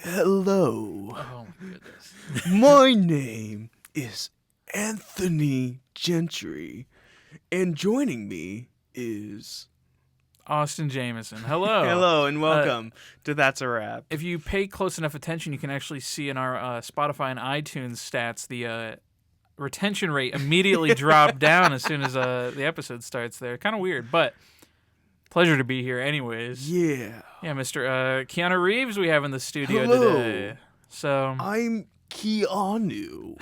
Hello. Oh my goodness. My name is Anthony Gentry, and joining me is... Austin Jameson. Hello. Hello, and welcome to That's a Wrap. If you pay close enough attention, you can actually see in our Spotify and iTunes stats the retention rate immediately dropped down as soon as the episode starts there. Kind of weird, but pleasure to be here anyways. Yeah. Yeah, Mr. Keanu Reeves we have in the studio Hello. today. So, I'm Keanu.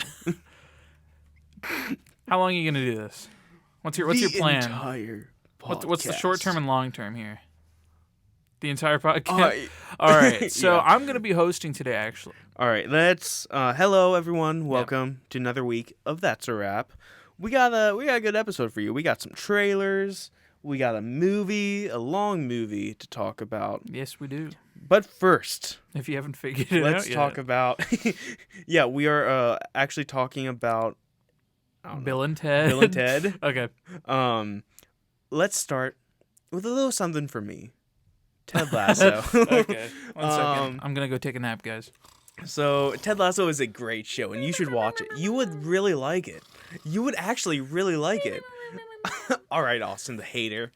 how long are you going to do this? What's your plan? The entire podcast. What's the short term and long term here? The entire podcast? All right. So Yeah. I'm going to be hosting today, actually. All right, let's... hello, everyone. Welcome to another week of That's a Wrap. We got a good episode for you. We got some trailers. We got a long movie to talk about. Yes, we do. But first, If you haven't figured it out let's yet. talk about... yeah, we are actually talking about... Bill and Ted. Bill and Ted. Okay. Let's start with a little something for me. Ted Lasso. Okay. 1 second. I'm going to go take a nap, guys. So, Ted Lasso is a great show, and you should watch it. You would really like it. You would actually really like it. All right, Austin, the hater.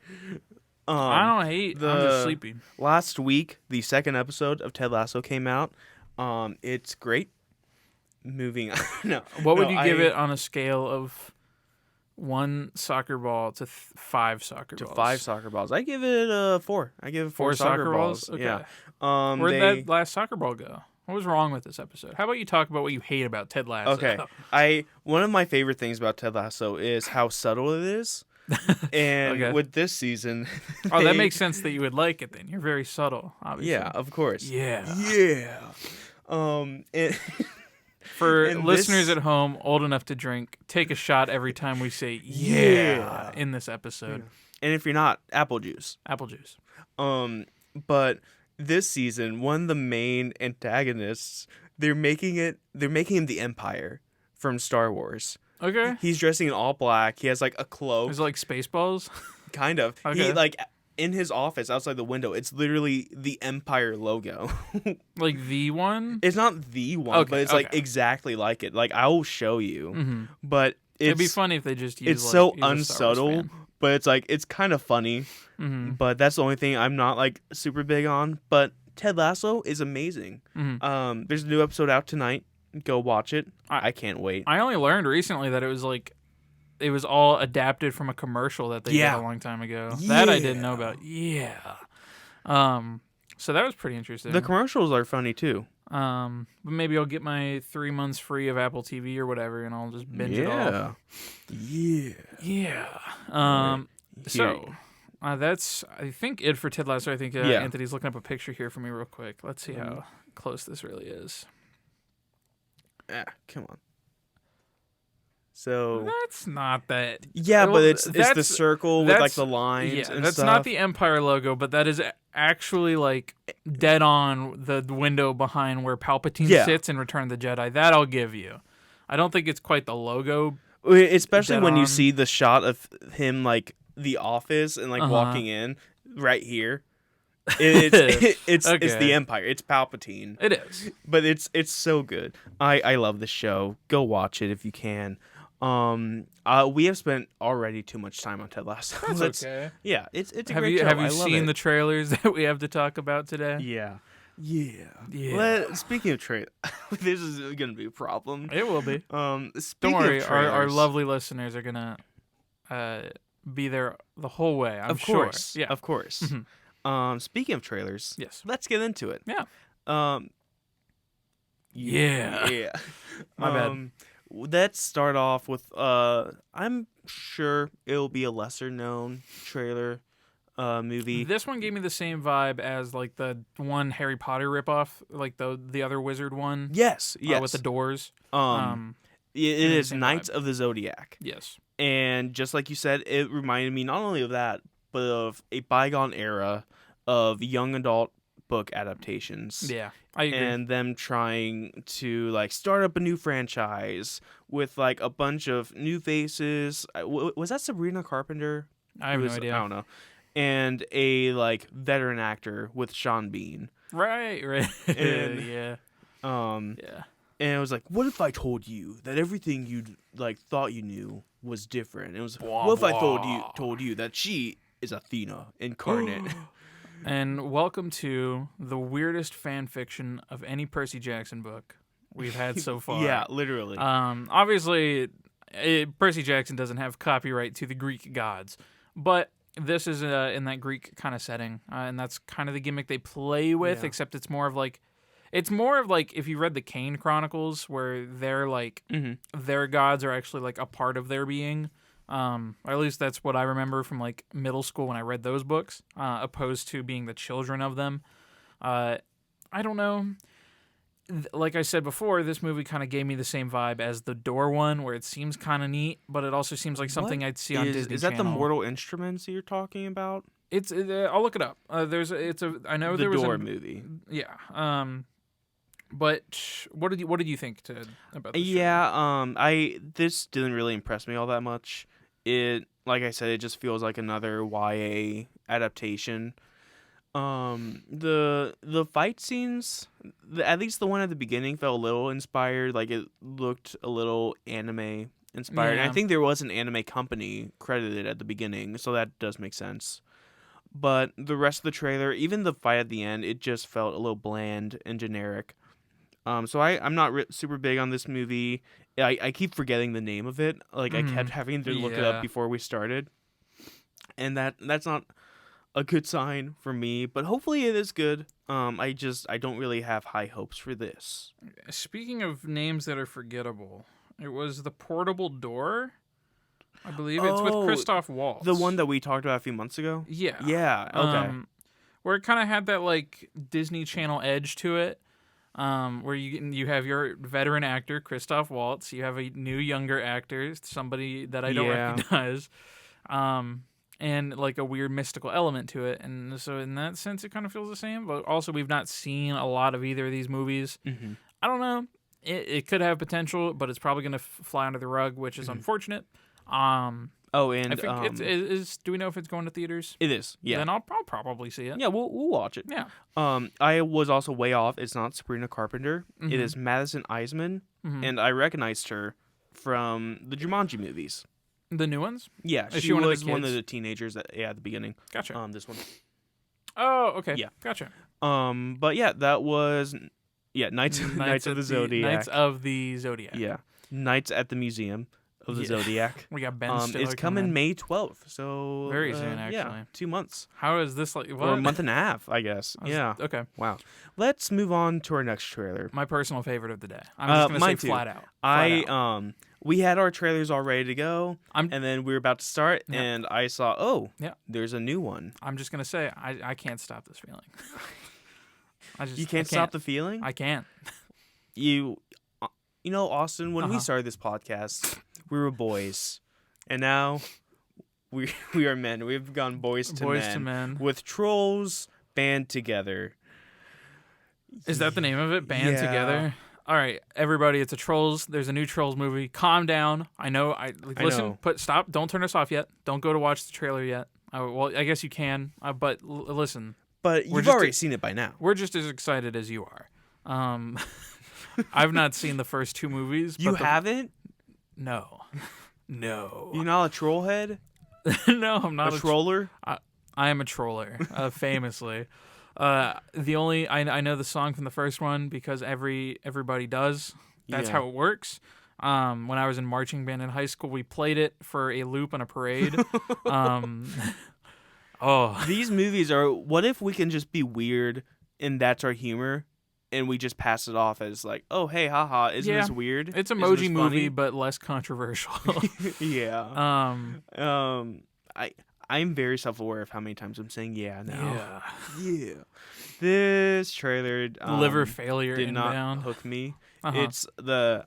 I don't hate. I'm just sleeping. Last week, the second episode of Ted Lasso came out. It's great. Moving on. What would you give it on a scale of 1 soccer ball to 5 soccer balls? To 5 soccer balls. I give it a 4. I give it 4 soccer balls. Okay. Yeah. Where'd that last soccer ball go? What was wrong with this episode? How about you talk about what you hate about Ted Lasso? Okay. One of my favorite things about Ted Lasso is how subtle it is. And with this season... that makes sense that you would like it then. You're very subtle, obviously. Yeah, of course. Yeah. For listeners at home old enough to drink, take a shot every time we say yeah in this episode. Yeah. And if you're not, apple juice. Apple juice. But this season, one of the main antagonists, they're making him the Empire from Star Wars. Okay. He's dressing in all black. He has like a cloak. It's like Spaceballs? Kind of. Okay. He like in his office outside the window, it's literally the Empire logo. Like the one? It's not the one, but it's like exactly like it. Like I will show you. Mm-hmm. But it'd be funny if they just use it's so unsubtle, but it's like it's kind of funny. Mm-hmm. But that's the only thing I'm not like super big on. But Ted Lasso is amazing. Mm-hmm. There's a new episode out tonight. Go watch it. I can't wait. I only learned recently that it was all adapted from a commercial that they did a long time ago. Yeah. That I didn't know about. Yeah. So that was pretty interesting. The commercials are funny too. But maybe I'll get my 3 months free of Apple TV or whatever, and I'll just binge it all. Yeah. So that's I think it for Ted Lasso. I think Anthony's looking up a picture here for me real quick. Let's see how close this really is. Come on. So that's not that. Yeah, but it's the circle with like the lines. Yeah, and that's stuff. not the Empire logo, but that is actually like dead on the window behind where Palpatine sits in Return of the Jedi. That I'll give you. I don't think it's quite the logo, especially when you see the shot of him like the office and like walking in right here. It's the Empire. It's Palpatine. It is, but it's so good. I love the show. Go watch it if you can. We have spent already too much time on Ted Lasso. That's okay. Yeah, it's a great show. Have you seen the trailers that we have to talk about today? Yeah. Speaking of trailers, this is gonna be a problem. It will be. Don't worry, our lovely listeners are gonna be there the whole way. I'm sure. Yeah, of course. Mm-hmm. Speaking of trailers, yes, let's get into it. Yeah. Yeah. My bad. Let's start off with I'm sure it'll be a lesser known trailer movie. This one gave me the same vibe as like the one Harry Potter ripoff, like the other wizard one. Yes. With the doors. It is Knights of the Zodiac. Yes. And just like you said, it reminded me not only of that, but of a bygone era of young adult book adaptations. Yeah, I agree. And them trying to like start up a new franchise with like a bunch of new faces. Was that Sabrina Carpenter? I have no idea. I don't know. And a like veteran actor with Sean Bean. Right. And, yeah. Yeah. And it was like, what if I told you that everything you like thought you knew was different? It was, Blah, what if I blah. told you that she is Athena incarnate? And welcome to the weirdest fan fiction of any Percy Jackson book we've had so far. Yeah, literally. Obviously, Percy Jackson doesn't have copyright to the Greek gods, but this is in that Greek kind of setting, and that's kind of the gimmick they play with. Yeah. Except it's more of like if you read the Kane Chronicles, where they're like their gods are actually like a part of their being. Or at least that's what I remember from like middle school when I read those books, opposed to being the children of them. I don't know. Like I said before, this movie kind of gave me the same vibe as the Door one, where it seems kind of neat, but it also seems like something I'd see on Disney Is that the Channel. Mortal Instruments that you're talking about? It's I'll look it up. I know The there was Door a movie. Yeah. But what did you think about this? This didn't really impress me all that much. It, like I said, it just feels like another YA adaptation. The fight scenes, at least the one at the beginning, felt a little inspired. Like it looked a little anime inspired. Yeah. And I think there was an anime company credited at the beginning, so that does make sense. But the rest of the trailer, even the fight at the end, it just felt a little bland and generic. So I'm not super big on this movie. I keep forgetting the name of it. Like I kept having to look it up before we started, and that's not a good sign for me. But hopefully it is good. I don't really have high hopes for this. Speaking of names that are forgettable, it was The Portable Door. I believe it's with Christoph Waltz. The one that we talked about a few months ago? Yeah. Yeah, okay. Where it kind of had that like Disney Channel edge to it. Where you have your veteran actor Christoph Waltz, you have a new younger actor, somebody that I don't recognize, and like a weird mystical element to it, and so in that sense it kind of feels the same. But also we've not seen a lot of either of these movies. Mm-hmm. I don't know. It could have potential, but it's probably going to fly under the rug, which is unfortunate. Oh, and I think do we know if it's going to theaters? It is. Yeah. Then I'll probably see it. Yeah, we'll watch it. Yeah. I was also way off. It's not Sabrina Carpenter. Mm-hmm. It is Madison Iseman, and I recognized her from the Jumanji movies. The new ones? Yeah, Is she was one one of of the the teenagers at the beginning. Gotcha. This one. Oh, okay. Yeah. Gotcha. But yeah, that was Knights of the Zodiac. Knights of the Zodiac. Yeah, Knights at the Museum of the Zodiac. We got Ben Stiller. It's coming May 12th, so very soon, actually. Yeah, 2 months. How is this like? What? Or a month and a half, I guess. Yeah. Okay. Wow. Let's move on to our next trailer. My personal favorite of the day. I'm just gonna say mine too. flat out. We had our trailers all ready to go, and then we were about to start, Yeah. and I saw, Yeah. there's a new one. I'm just gonna say I can't stop this feeling. You can't stop the feeling? I can't. You know, Austin, when we started this podcast, we were boys, and now we are men. We've gone boys to men with trolls band together. Is that the name of it? Band Yeah. Together. All right, everybody, it's a Trolls. There's a new Trolls movie. Calm down. I know. Listen. know. Stop. Don't turn us off yet. Don't go to watch the trailer yet. Well, I guess you can. But listen. But you've already seen it by now. We're just as excited as you are. I've not seen the first two movies. You haven't? No. No. You're not a troll head? No, I'm not a troller? I am a troller, famously. I know the song from the first one because everybody does. That's how it works. When I was in marching band in high school, we played it for a loop on a parade. These movies are, what if we can just be weird and that's our humor and we just pass it off as like, oh, hey, haha, isn't this weird? It's Emoji Movie, but less controversial. Yeah. I'm very self-aware of how many times I'm saying yeah now. Yeah. This trailer liver failure did inbound. not hook me. It's the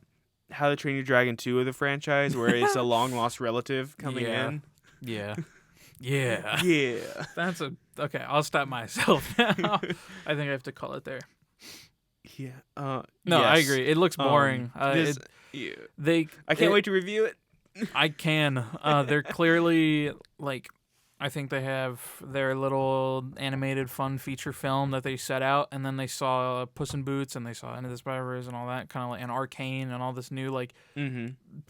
How to Train Your Dragon 2 of the franchise, where it's a long-lost relative coming in. Yeah. Yeah. Yeah. Okay, I'll stop myself now. I think I have to call it there. Yeah. No, yes. I agree. It looks boring. I can't wait to review it. I can. They're clearly like I think they have their little animated fun feature film that they set out, and then they saw Puss in Boots, and they saw Into the Spider-Verse and all that, kind of like, and Arcane and all this new like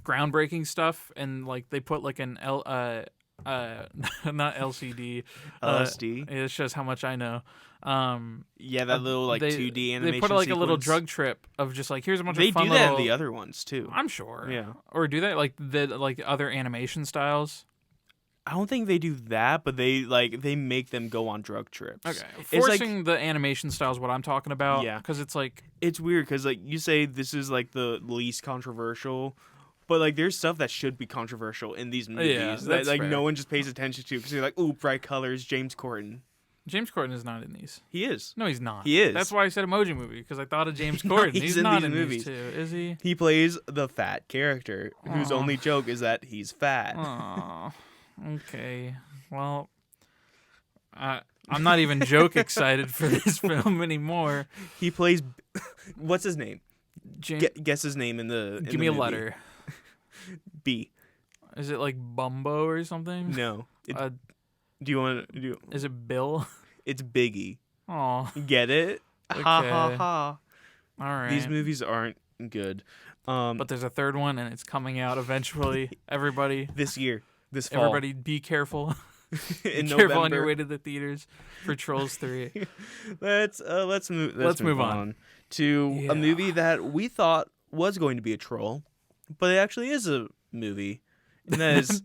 groundbreaking stuff, and like they put like an not LCD, LSD. It shows how much I know. Yeah, that little like 2D animation. They put like sequence. a little drug trip of just like here's a bunch They of fun do that little, in the other ones too. I'm sure. Yeah. Or do they like other animation styles? I don't think they do that, but they make them go on drug trips. Okay, It's forcing the animation style is what I'm talking about. Yeah. Because it's like it's weird because like you say this is like the least controversial, but like there's stuff that should be controversial in these movies that that's like fair. no one just pays attention to because you're like, ooh, bright colors, James Corden. James Corden is not in these. He is. No, he's not. He is. That's why I said Emoji Movie, because I thought of James No, Corden. he's he's in not these in movies. these two, is he? He plays the fat character whose only joke is that he's fat. Oh, okay. Well, I'm not even joke excited for this film anymore. He plays. What's his name? James, Guess his name in the. give me a letter. B. Is it like Bumbo or something? No. Do you want to do? Is it Bill? It's Biggie. Oh, Get it? Okay. Ha ha ha. all right. These movies aren't good. But there's a third one, and it's coming out eventually. Everybody, this year, this fall, everybody, be careful. in Be careful on your November. way to the theaters for Trolls 3. Let's move on to Yeah. a movie that we thought was going to be a troll, but it actually is a movie, and that is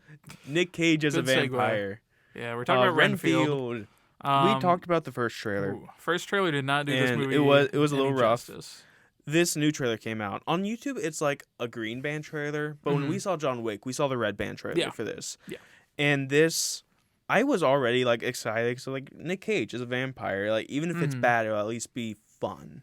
Nick Cage as a Good segue. vampire. Yeah, we're talking about Renfield. We talked about the first trailer. Ooh, first trailer did not do this And movie. it was a little any rough. justice. This new trailer came out on YouTube. It's like a green band trailer, but when we saw John Wick, we saw the red band trailer Yeah. for this. Yeah. And this, I was already like excited. So like Nick Cage is a vampire. Like even if it's bad, it'll at least be fun.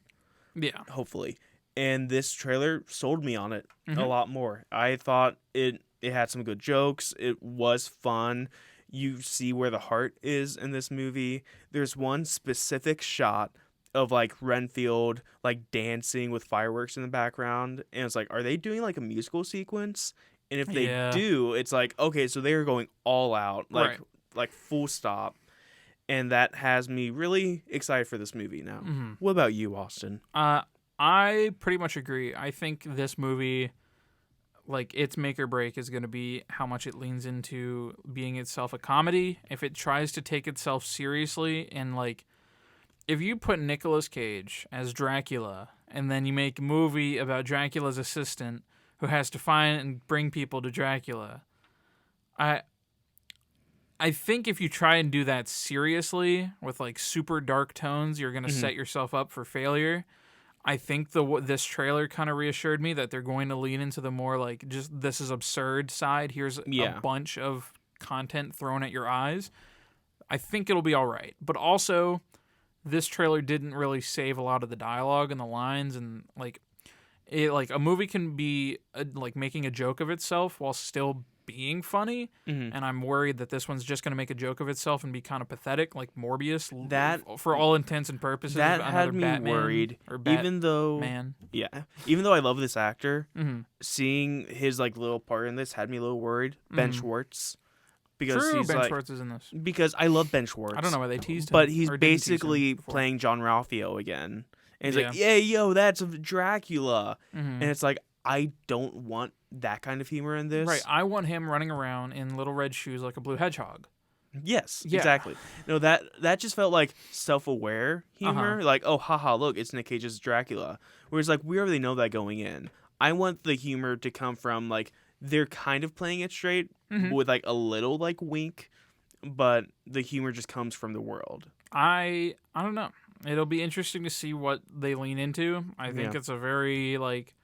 Yeah. Hopefully. And this trailer sold me on it a lot more. I thought it had some good jokes. It was fun. You see where the heart is in this movie. There's one specific shot of like Renfield like dancing with fireworks in the background, and it's like, are they doing like a musical sequence? And if they do, it's like, okay, so they are going all out, like full stop. And that has me really excited for this movie now. What about you, Austin? I pretty much agree. I think this movie, like, its make or break is going to be how much it leans into being itself a comedy. If it tries to take itself seriously, and like, if you put Nicolas Cage as Dracula and then you make a movie about Dracula's assistant who has to find and bring people to Dracula, I think if you try and do that seriously with like super dark tones, you're going to set yourself up for failure. I think this trailer kind of reassured me that they're going to lean into the more like just this is absurd side. Here's a bunch of content thrown at your eyes. I think it'll be all right. But also, this trailer didn't really save a lot of the dialogue and the lines, and like a movie can be like making a joke of itself while still being funny, and I'm worried that this one's just going to make a joke of itself and be kind of pathetic, like Morbius. That, for all intents and purposes, that another had me Batman worried. Or even though, even though I love this actor, seeing his like little part in this had me a little worried. Ben Schwartz, because True, he's Ben like, Schwartz is in this. because I love Ben Schwartz. I don't know why they teased him, but he's or didn't tease him basically before. playing John Ralphio again, and he's like, yeah, yo, that's Dracula, and it's like, I don't want that kind of humor in this. Right, I want him running around in little red shoes like a blue hedgehog. Yes, Yeah. exactly. No, that just felt like self-aware humor. Like, oh, haha, look, it's Nick Cage's Dracula. Whereas, like, we already know that going in. I want the humor to come from, like, they're kind of playing it straight with, like, a little, like, wink, but the humor just comes from the world. I don't know. It'll be interesting to see what they lean into. I think it's a very, like,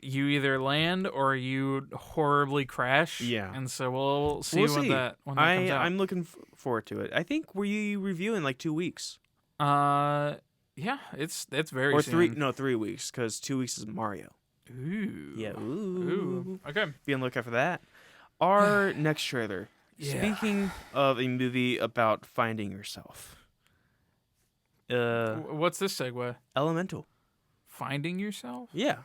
you either land or you horribly crash. Yeah. And so we'll see when that comes out. I'm looking forward to it. I think we're reviewing in like 2 weeks. Yeah, it's very or soon. 3 weeks, because 2 weeks is Mario. Ooh. Yeah. Ooh. Okay. Be on the lookout for that. Our next trailer. Yeah. Speaking of a movie about finding yourself. What's this segue? Elemental. Finding yourself? Yeah.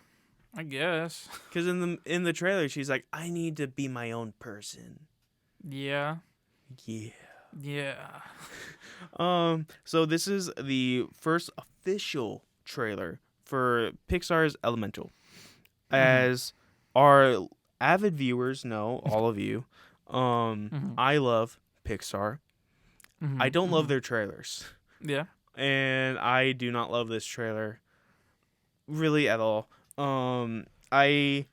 I guess. Because in the trailer, she's like, I need to be my own person. Yeah. Yeah. Yeah. So this is the first official trailer for Pixar's Elemental. As our avid viewers know, all of you, I love Pixar. I don't love their trailers. Yeah. And I do not love this trailer really at all. A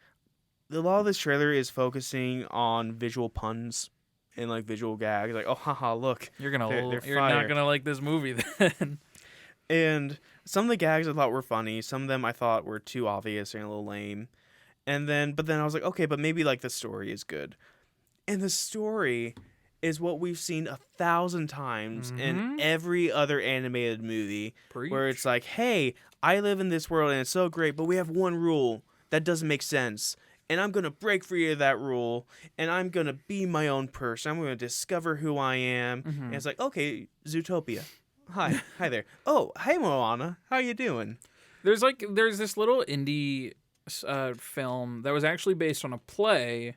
lot of this trailer is focusing on visual puns and like visual gags, like, oh haha, look, You're they're you're fire. not gonna like this movie then. And some of the gags I thought were funny, some of them I thought were too obvious and a little lame. But then I was like, okay, but maybe like the story is good. And the story is what we've seen 1,000 times in every other animated movie, where it's like, hey, I live in this world and it's so great, but we have one rule that doesn't make sense. And I'm going to break free of that rule, and I'm going to be my own person. I'm going to discover who I am. And it's like, okay, Zootopia. Hi there. Oh, hey, Moana. How you doing? There's this little indie film that was actually based on a play.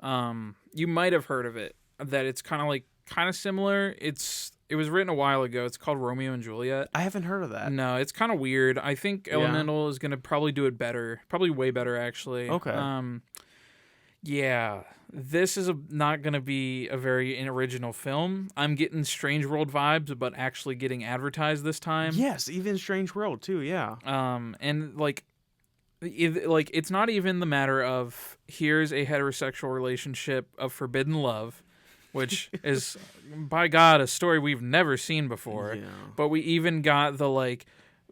You might have heard of it. That it's kind of similar. It was written a while ago. It's called Romeo and Juliet. I haven't heard of that. No, it's kind of weird. I think Elemental is gonna probably do it better. Probably way better, actually. Okay. Yeah, this is not gonna be a very original film. I'm getting Strange World vibes, but actually getting advertised this time. Yes, even Strange World too. Yeah. And it's not even the matter of here's a heterosexual relationship of forbidden love, which is, by God, a story we've never seen before. Yeah. But we even got the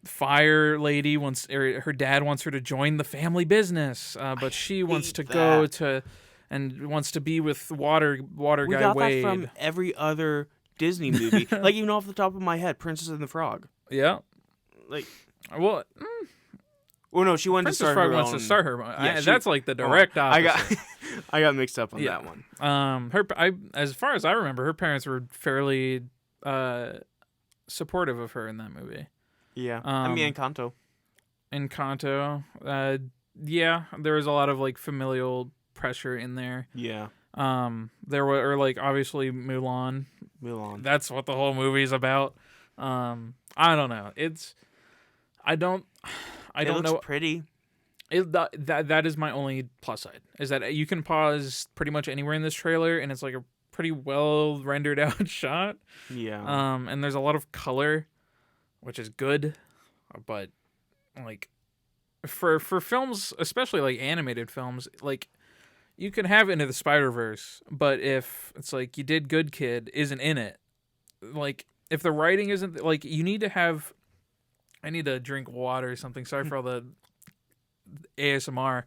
fire lady her dad wants her to join the family business, but she wants to go to and wants to be with water we guy got Wade. that from every other Disney movie. Like, even off the top of my head, Princess and the Frog. Yeah. Like, well. Oh no, she wanted Princess to start Frog her wants own. to start her. Yeah, that's like the direct opposite. I got mixed up on that one. As far as I remember, her parents were fairly supportive of her in that movie. Yeah, I mean Encanto. Encanto, yeah, there was a lot of familial pressure in there. Yeah. There were obviously Mulan. That's what the whole movie's about. I don't know. I don't know. Pretty. That is my only plus side, is that you can pause pretty much anywhere in this trailer and it's like a pretty well rendered out shot. Yeah. And there's a lot of color, which is good, but for films, especially animated films, you can have Into the Spider-Verse, but if it's You Did Good Kid isn't in it, if the writing isn't you need to have. I need to drink water or something. Sorry for all the ASMR.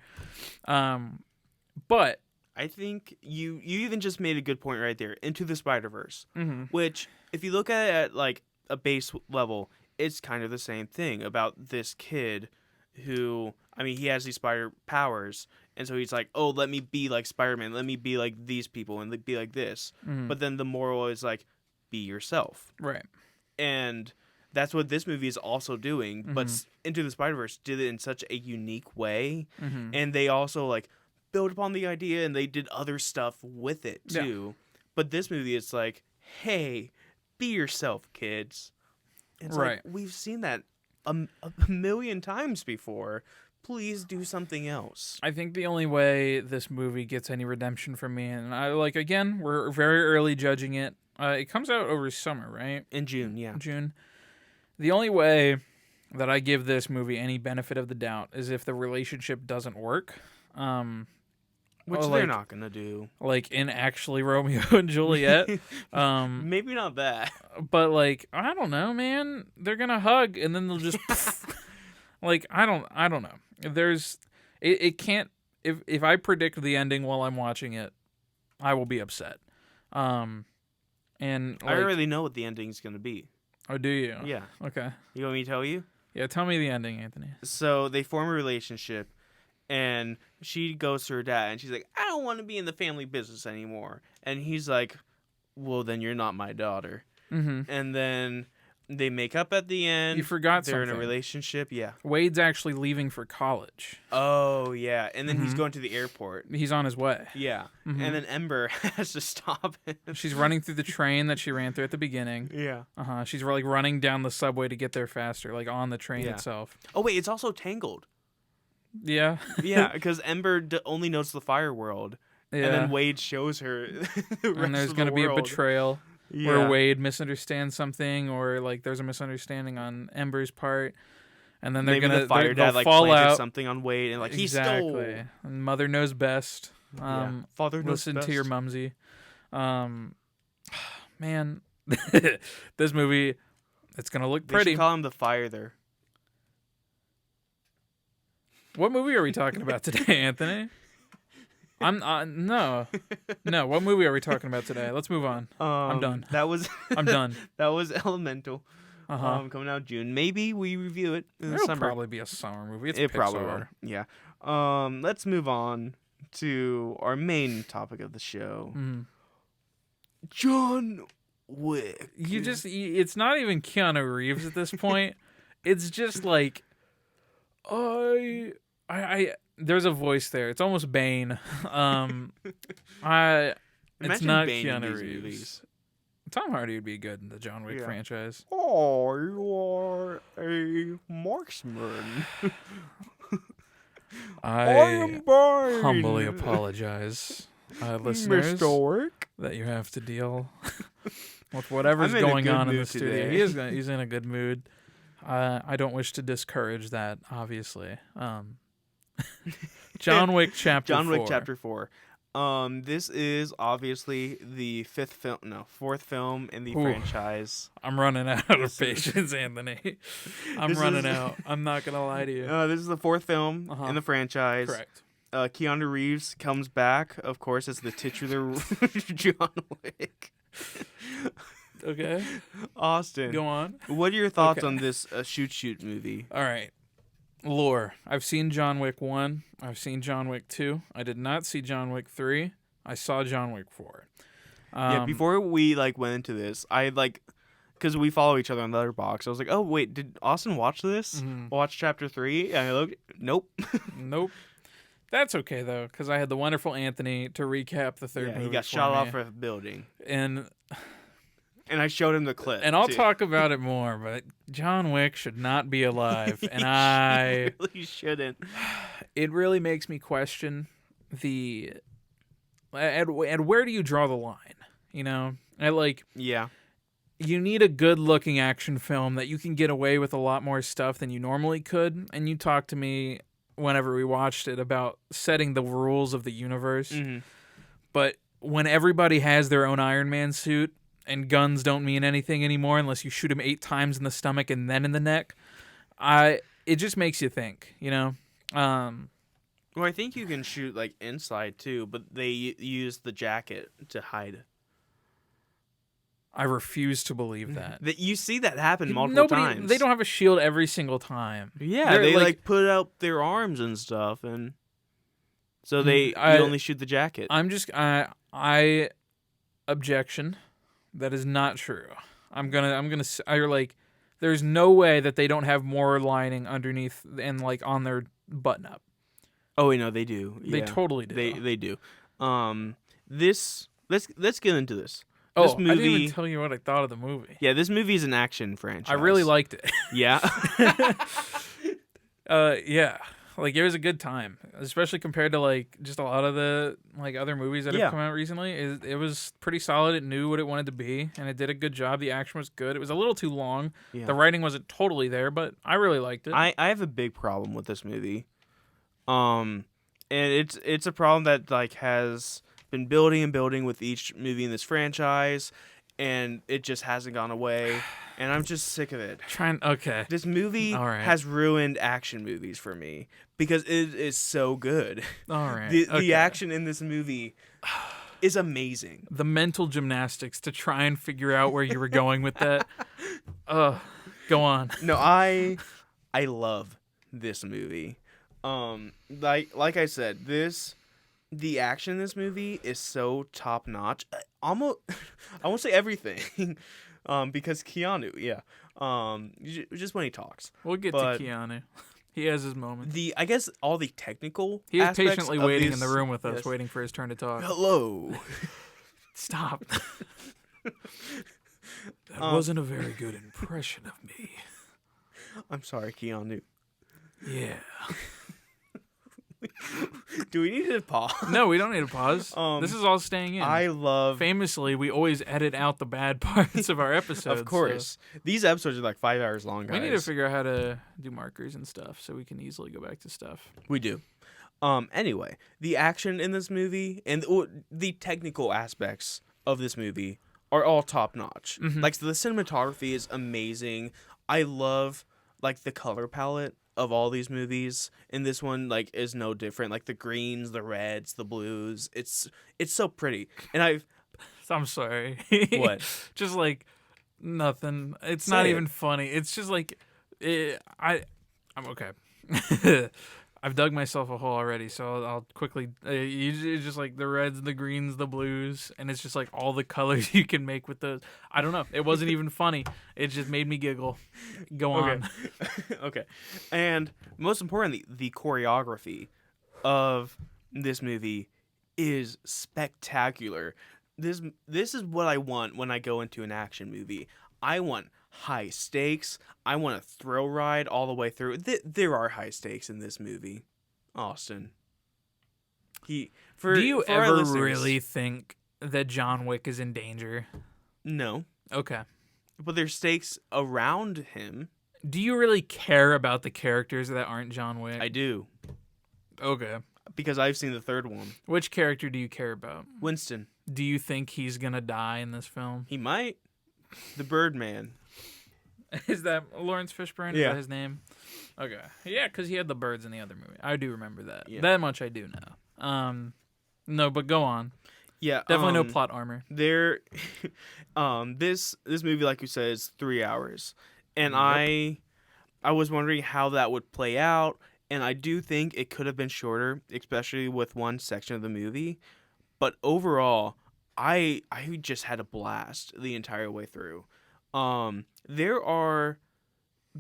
But I think you even just made a good point right there. Into the Spider-Verse, which if you look at it at a base level, it's kind of the same thing about this kid who, I mean, he has these spider powers, and so he's like, oh, let me be like Spider-Man, let me be like these people, and be like this. But then the moral is be yourself, right? And that's what this movie is also doing, but Into the Spider-Verse did it in such a unique way, and they also built upon the idea, and they did other stuff with it too. Yeah. But this movie, it's hey, be yourself, kids. It's right. We've seen that a million times before. Please do something else. I think the only way this movie gets any redemption from me, and again, we're very early judging it. It comes out over summer, right? In June, yeah. June. The only way that I give this movie any benefit of the doubt is if the relationship doesn't work. Which they're not going to do. In actually Romeo and Juliet. Maybe not that. But, I don't know, man. They're going to hug, and then they'll just... I don't know. It can't... If I predict the ending while I'm watching it, I will be upset. And I already know what the ending's going to be. Oh, do you? Yeah. Okay. You want me to tell you? Yeah, tell me the ending, Anthony. So they form a relationship, and she goes to her dad, and she's like, I don't want to be in the family business anymore. And he's like, well, then you're not my daughter. Mm-hmm. And then They make up at the end. You forgot They're something. in a relationship. Yeah. Wade's actually leaving for college. Oh, yeah. And then he's going to the airport. He's on his way. Yeah. And then Ember has to stop him. She's running through the train that she ran through at the beginning. Yeah. She's like running down the subway to get there faster, like on the train itself. Oh, wait. It's also Tangled. Yeah. Yeah, because Ember only knows the fire world. Yeah. And then Wade shows her the rest And there's of going the to be a world. betrayal Yeah. where Wade misunderstands something, or like there's a misunderstanding on Ember's part. And then they're Maybe gonna the fire they'll dad like fall planted out. something on Wade and like he Exactly. stole. And Mother knows best. Father knows Listen best. to your mumsy. Man, this movie, it's gonna look They pretty. should call him the fire there. What movie are we talking about today, Anthony? I'm no. What movie are we talking about today? Let's move on. I'm done. That was I'm done. That was Elemental. Coming out June. Maybe we review it in the It'll summer. probably be a summer movie. It's It Pixar. probably will. Yeah. Let's move on to our main topic of the show. John Wick. It's not even Keanu Reeves at this point. It's just like, there's a voice there. It's almost Bane. It's Imagine not Bane in Keanu these Reeves. movies. Tom Hardy would be good in the John Wick franchise. Oh, you are a marksman. I am Bane. humbly apologize, listeners, Mr. Wick. that you have to deal with whatever's I'm in a going good on in the mood studio. today. He's in a good mood. I don't wish to discourage that, obviously. John Wick Chapter 4. John Wick Chapter 4. This is obviously the fourth film in the franchise. I'm running out of patience, Anthony. I'm running out. I'm not going to lie to you. This is the fourth film in the franchise. Correct. Keanu Reeves comes back, of course, as the titular John Wick. Okay. Austin. Go on. What are your thoughts on this shoot movie? All right. Lore. I've seen John Wick 1. I've seen John Wick 2. I did not see John Wick 3. I saw John Wick 4. Yeah, before we went into this, I because we follow each other on Letterboxd. I was like, oh wait, did Austin watch this? Watch Chapter 3? And I looked, nope. Nope. That's okay though, because I had the wonderful Anthony to recap the third movie. He got for shot me. off of a building, and I showed him the clip. And I'll too. talk about it more, but John Wick should not be alive. And I really shouldn't. It really makes me question and where do you draw the line? You know? Yeah. You need a good-looking action film that you can get away with a lot more stuff than you normally could. And you talked to me whenever we watched it about setting the rules of the universe. But when everybody has their own Iron Man suit and guns don't mean anything anymore unless you shoot him 8 times in the stomach and then in the neck, it just makes you think, you know? Well, I think you can shoot inside too, but they use the jacket to hide. I refuse to believe that. That you see that happen multiple times. They don't have a shield every single time. Yeah, they put out their arms and stuff, and so you only shoot the jacket. I objection. That is not true. There's no way that they don't have more lining underneath and on their button up. Oh wait, no, they do. They totally do. They do. Let's get into this. Oh, this movie, I didn't even tell you what I thought of the movie. Yeah, this movie is an action franchise. I really liked it. Yeah. Yeah. It was a good time, especially compared to just a lot of the other movies that have come out recently. It was pretty solid. It knew what it wanted to be, and it did a good job. The action was good. It was a little too long. Yeah. The writing wasn't totally there, but I really liked it. I have a big problem with this movie. And it's a problem that has been building and building with each movie in this franchise, and it just hasn't gone away. And I'm just sick of it. This movie has ruined action movies for me because it is so good. All right. The action in this movie is amazing. The mental gymnastics to try and figure out where you were going with that. Go on. No, I love this movie. Like I said, the action in this movie is so top notch. Almost, I won't say everything, because Keanu, Just when he talks. We'll get But to Keanu. He has his moment. I guess all the technical He is aspects patiently of waiting these- in the room with us, yes. waiting for his turn to talk. Hello. Stop. That wasn't a very good impression of me. I'm sorry, Keanu. Yeah. Do we need to pause? No, we don't need to pause. This is all staying in. I love. Famously, we always edit out the bad parts of our episodes. Of course, these episodes are like 5 hours long, So guys. we need to figure out how to do markers and stuff so we can easily go back to stuff. We do. Anyway, the action in this movie and the technical aspects of this movie are all top notch. Mhm. Like, so the cinematography is amazing. I love like the color palette of all these movies, and this one like is no different. Like the greens, the reds, the blues. It's so pretty. And I'm sorry. What? Just like nothing. It's Say not it. even funny. It's just like I'm okay. I've dug myself a hole already, so I'll quickly. It's just like the reds, the greens, the blues, and it's just like all the colors you can make with those. I don't know. It wasn't even funny. It just made me giggle. Go on. Okay. And most importantly, the choreography of this movie is spectacular. This is what I want when I go into an action movie. I want high stakes. I want a thrill ride all the way through. There are high stakes in this movie, Austin. Do you for our ever listeners- really think that John Wick is in danger? No, Okay. but there's stakes around him. Do you really care about the characters that aren't John Wick? I do, Okay. because I've seen the third one. Which character do you care about? Winston. Do you think he's gonna die in this film? He might. The Birdman. Is that Lawrence Fishburne? Is Yeah. that his name? Okay. Yeah, because he had the birds in the other movie. I do remember that. Yeah. That much I do know. No, but go on. Yeah, Definitely no plot armor. There, this movie, like you said, is 3 hours, and Yep. I was wondering how that would play out, and I do think it could have been shorter, especially with one section of the movie, but overall, I just had a blast the entire way through. There are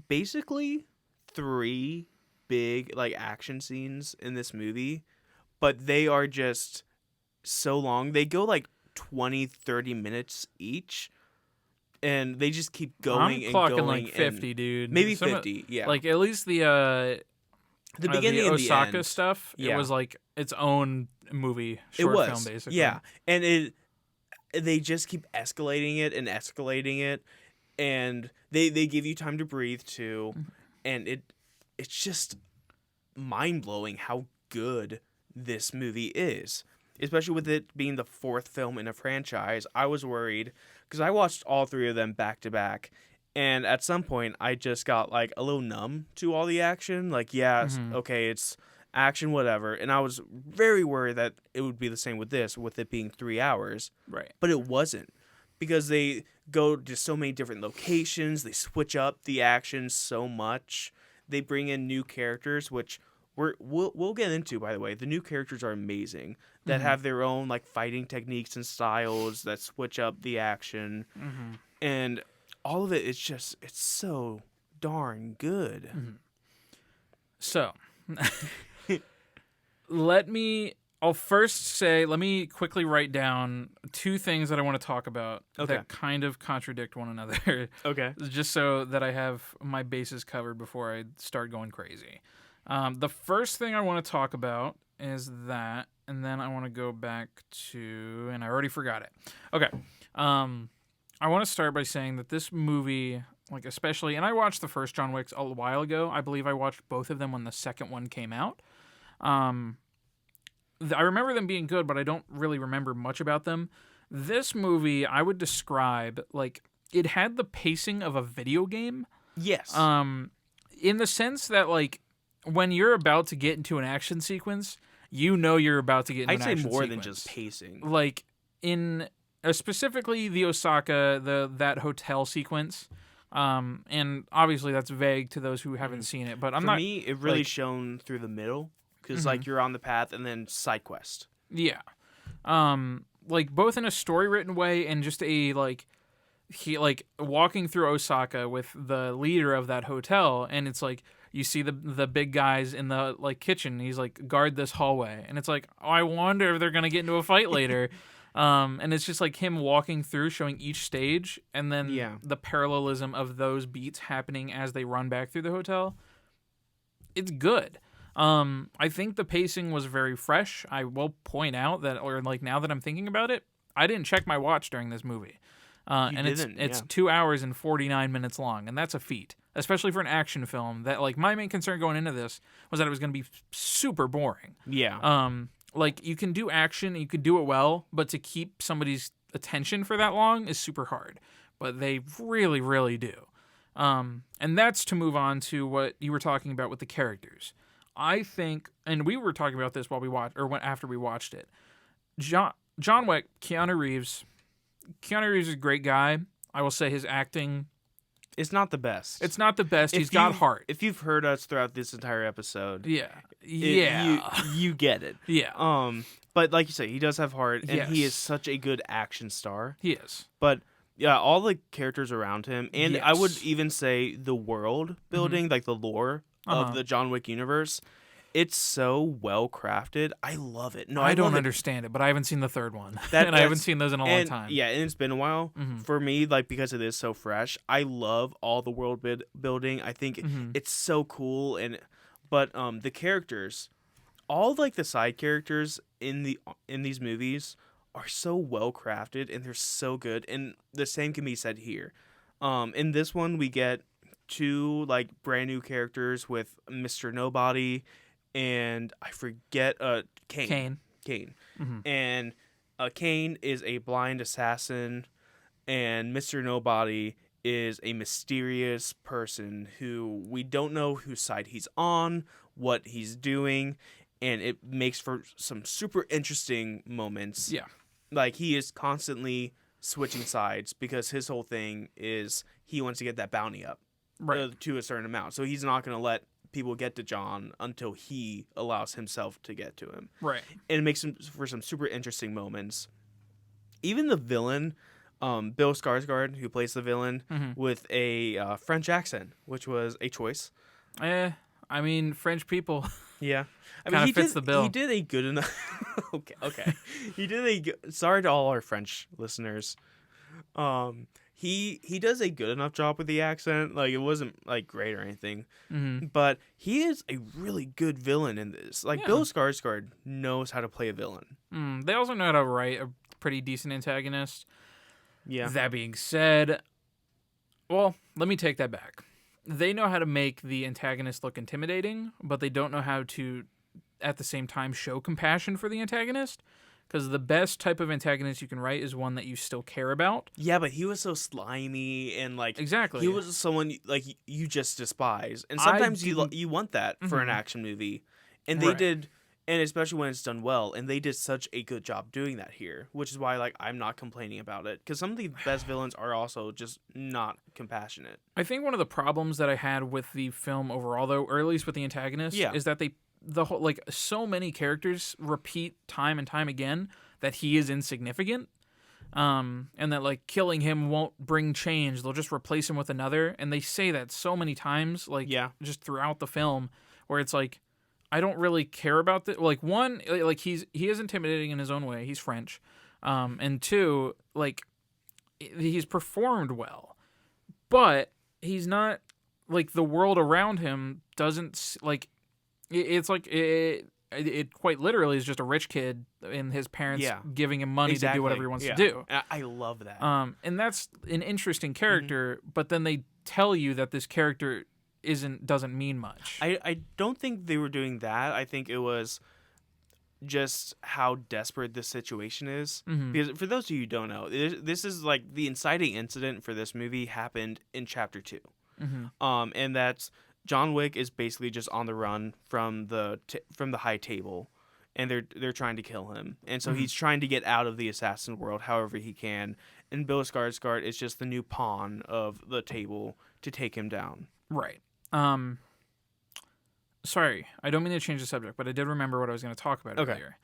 basically 3 big like action scenes in this movie, but they are just so long. They go like 20-30 minutes each, and they just keep going I'm and clocking going. like 50, dude. Maybe Some of- 50, yeah. Like at least the beginning the and the Osaka end. stuff. Yeah. It was like its own movie, short it was, film, basically. yeah. And they just keep escalating it, and they give you time to breathe too, and it's just mind-blowing how good this movie is, especially with it being the 4th film in a franchise. I was worried because I watched all 3 of them back to back, and at some point I just got like a little numb to all the action. Like, yeah, okay, it's action, whatever, and I was very worried that it would be the same with this, with it being 3 hours. Right. But it wasn't, because they go to so many different locations. They switch up the action so much. They bring in new characters, which we'll get into, by the way. The new characters are amazing, that have their own like fighting techniques and styles that switch up the action. And all of it is just, it's so darn good. So, I'll first say, let me quickly write down 2 things that I want to talk about Okay. that kind of contradict one another, Okay. just so that I have my bases covered before I start going crazy. The first thing I want to talk about is that, and then I want to go back to, and I already forgot it. Okay. I want to start by saying that this movie, like especially, and I watched the first John Wick a while ago. I believe I watched both of them when the second one came out. I remember them being good, but I don't really remember much about them. This movie, I would describe, like, it had the pacing of a video game. Yes. In the sense that, like, when you're about to get into an action sequence, you know you're about to get into I'd an say action more sequence. than just pacing. Like, in specifically the Osaka, that hotel sequence. And obviously that's vague to those who haven't seen it, but For me, it really like- shone through the middle, because like you're on the path and then side quest. Yeah. Like both in a story written way and just a like he like walking through Osaka with the leader of that hotel, and it's like you see the big guys in the like kitchen. And he's like, guard this hallway, and it's like, oh, I wonder if they're gonna get into a fight later. And it's just like him walking through, showing each stage, and then the parallelism of those beats happening as they run back through the hotel. It's good. I think the pacing was very fresh. I will point out that, or like now that I'm thinking about it, I didn't check my watch during this movie. And it's 2 hours and 49 minutes long, and that's a feat, especially for an action film. That like my main concern going into this was that it was going to be super boring. Yeah. Like you can do action, you could do it well, but to keep somebody's attention for that long is super hard. But they really, really do. And that's to move on to what you were talking about with the characters. I think, and we were talking about this while we watched, or after we watched it. John Wick, Keanu Reeves is a great guy. I will say his acting, it's not the best. It's not the best. He's got heart. If you've heard us throughout this entire episode, you get it. Yeah. But like you say, he does have heart, and he is such a good action star. He is. But yeah, all the characters around him, and I would even say the world building, like the lore of the John Wick universe, it's so well crafted. I love it. No, I don't understand it, but I haven't seen the third one, and I haven't seen those in a long time. Yeah, and it's been a while for me, like because it is so fresh. I love all the world building. I think it's so cool, but the characters, all like the side characters in these movies are so well crafted, and they're so good. And the same can be said here. In this one, we get 2 like brand new characters with Mr. Nobody and I forget Kane. And Kane is a blind assassin, and Mr. Nobody is a mysterious person who we don't know whose side he's on, what he's doing, and it makes for some super interesting moments. Yeah. Like he is constantly switching sides because his whole thing is he wants to get that bounty up to a certain amount. So he's not going to let people get to John until he allows himself to get to him. Right. And it makes for some super interesting moments. Even the villain, Bill Skarsgård, who plays the villain, with a French accent, which was a choice. I mean, French people. Yeah. I mean, he fits the bill. He did a good enough... okay. He did sorry to all our French listeners. He does a good enough job with the accent. Like, it wasn't, like, great or anything. But he is a really good villain in this. Like, Bill Skarsgård knows how to play a villain. They also know how to write a pretty decent antagonist. Yeah. That being said, well, let me take that back. They know how to make the antagonist look intimidating, but they don't know how to, at the same time, show compassion for the antagonist. Because the best type of antagonist you can write is one that you still care about. Yeah, but he was so slimy and like exactly. He was someone like you just despise, and sometimes you want that for an action movie, and they did, and especially when it's done well, and they did such a good job doing that here, which is why like I'm not complaining about it, because some of the best villains are also just not compassionate. I think one of the problems that I had with the film overall, though, or at least with the antagonist, is that the whole like so many characters repeat time and time again that he is insignificant, and that like killing him won't bring change. They'll just replace him with another, and they say that so many times, like just throughout the film, where it's like I don't really care about that. Like one, like he is intimidating in his own way. He's French, and 2, like he's performed well, but he's not like the world around him doesn't like. It's like it quite literally is just a rich kid and his parents giving him money to do whatever he wants to do. I love that. And that's an interesting character, but then they tell you that this character doesn't mean much. I don't think they were doing that. I think it was just how desperate this situation is. Because for those of you who don't know, this is like the inciting incident for this movie happened in chapter 2. And that's John Wick is basically just on the run from the high table, and they're trying to kill him, and so he's trying to get out of the assassin world however he can. And Bill Skarsgård is just the new pawn of the table to take him down. Right. Sorry, I don't mean to change the subject, but I did remember what I was going to talk about earlier.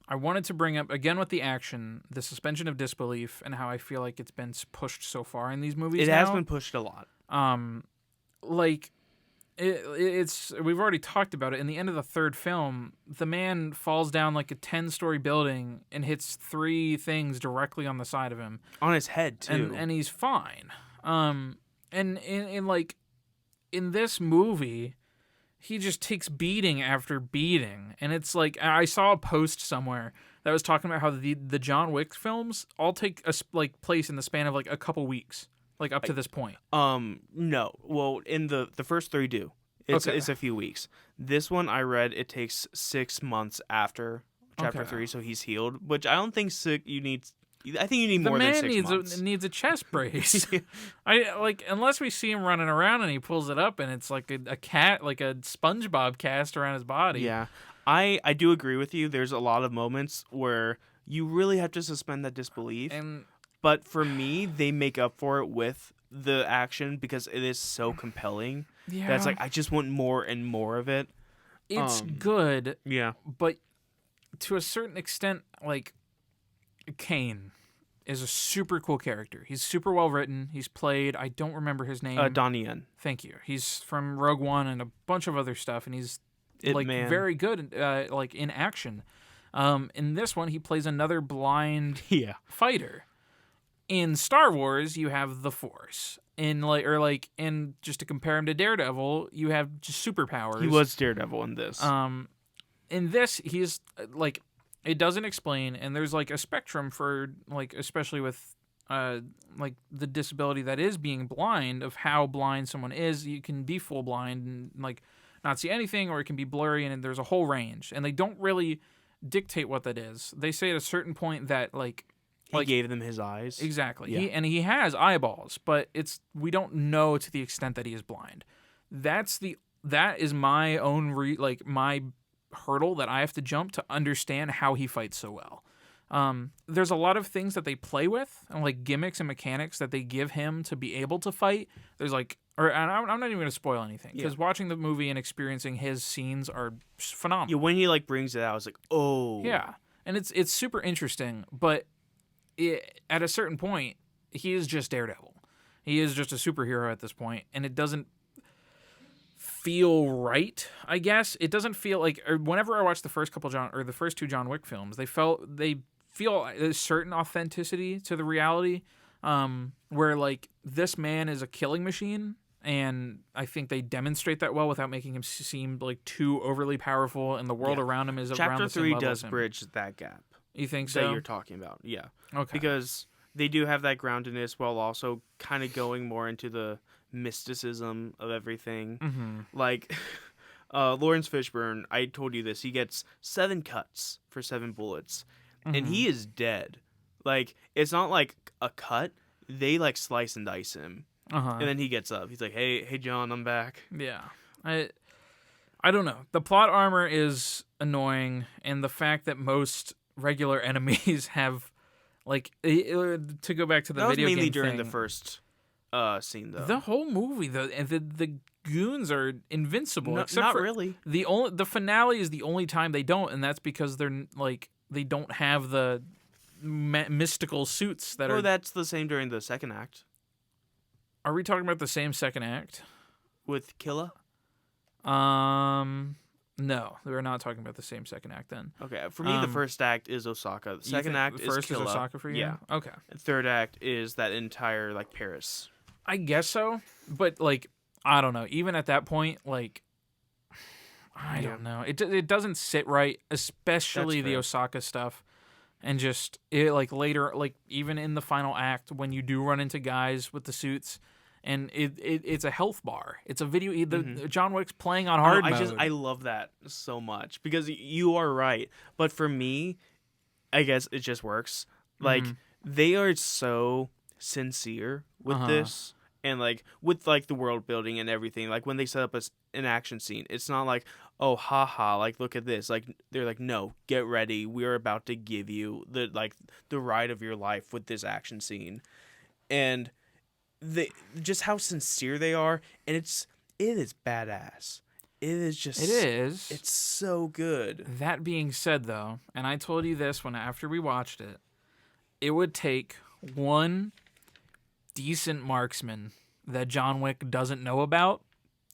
I wanted to bring up, again with the action, the suspension of disbelief and how I feel like it's been pushed so far in these movies It now. has been pushed a lot. Like, it's we've already talked about it. In the end of the third film, the man falls down like a 10-story building and hits 3 things directly on the side of him. On his head, too. And he's fine. And in this movie, he just takes beating after beating. And it's like, I saw a post somewhere that was talking about how the John Wick films all take place in the span of like a couple weeks, like up to this point. No. Well, in the first 3 do. It's a few weeks. This one I read, it takes 6 months after chapter 3, so he's healed. Which I don't think you need. I think you need more than 6 months. The man needs a chest brace. Unless we see him running around and he pulls it up and it's like a cat, like a SpongeBob cast around his body. Yeah, I do agree with you. There's a lot of moments where you really have to suspend that disbelief. But for me, they make up for it with the action because it is so compelling. Yeah, that's like I just want more and more of it. It's good. Yeah, but to a certain extent, like Kane is a super cool character. He's super well written. He's played, I don't remember his name. Donnie Yen. Thank you. He's from Rogue One and a bunch of other stuff, and he's very good in action. In this one, he plays another blind fighter. In Star Wars, you have the Force. And just to compare him to Daredevil, you have just superpowers. He was Daredevil in this. In this, he's like, it doesn't explain, and there's like a spectrum for like, especially with like the disability that is being blind, of how blind someone is. You can be full blind and like not see anything, or it can be blurry, and there's a whole range. And they don't really dictate what that is. They say at a certain point that he gave them his eyes. Exactly. Yeah. He has eyeballs, but we don't know to the extent that he is blind. That is my own my hurdle that I have to jump to understand how he fights so well. There's a lot of things that they play with, and like gimmicks and mechanics that they give him to be able to fight. There's and I'm not even going to spoil anything, because watching the movie and experiencing his scenes are phenomenal. Yeah, when he brings it out, I was like, oh. Yeah, and it's super interesting, but at a certain point, he is just Daredevil. He is just a superhero at this point, and it doesn't feel right, I guess. It doesn't feel like, or whenever I watch the first 2 John Wick films, they feel a certain authenticity to the reality, where like this man is a killing machine, and I think they demonstrate that well without making him seem like too overly powerful, and the world around him is around the same level. Chapter 3 does bridge that gap. You think so? That you're talking about, yeah. Okay. Because they do have that groundedness while also kind of going more into the mysticism of everything. Mm-hmm. Like, Lawrence Fishburne, I told you this, he gets 7 cuts for 7 bullets, and he is dead. Like, it's not like a cut. They, slice and dice him. And then he gets up. He's like, hey, John, I'm back. Yeah. I don't know. The plot armor is annoying, and the fact that most regular enemies have, to go back to the video game mainly during thing, the first scene, though. The whole movie, the goons are invincible. No, except not for really. The finale is the only time they don't, and that's because they don't have the mystical suits that are. Oh, that's the same during the second act. Are we talking about the same second act? With Killa? No, we're not talking about the same second act then. Okay, for me, the first act is Osaka. The second act is Killa. Is Osaka for you? Yeah. Okay. And third act is that entire, Paris. I guess so, but, I don't know. Even at that point, I don't know. It doesn't sit right, especially the Osaka stuff. And just, later, even in the final act, when you do run into guys with the suits, and it's a health bar. It's a video. John Wick's playing on hard mode. I love that so much, because you are right. But for me, I guess it just works. They are so sincere with this, and with the world building and everything. When they set up an action scene, it's not like, oh, haha, look at this. They're like, no, get ready. We're about to give you the ride of your life with this action scene, and just how sincere they are, and it is badass. it is just It is. it's so good. That being said, though, and I told you this after we watched it, it would take one decent marksman that John Wick doesn't know about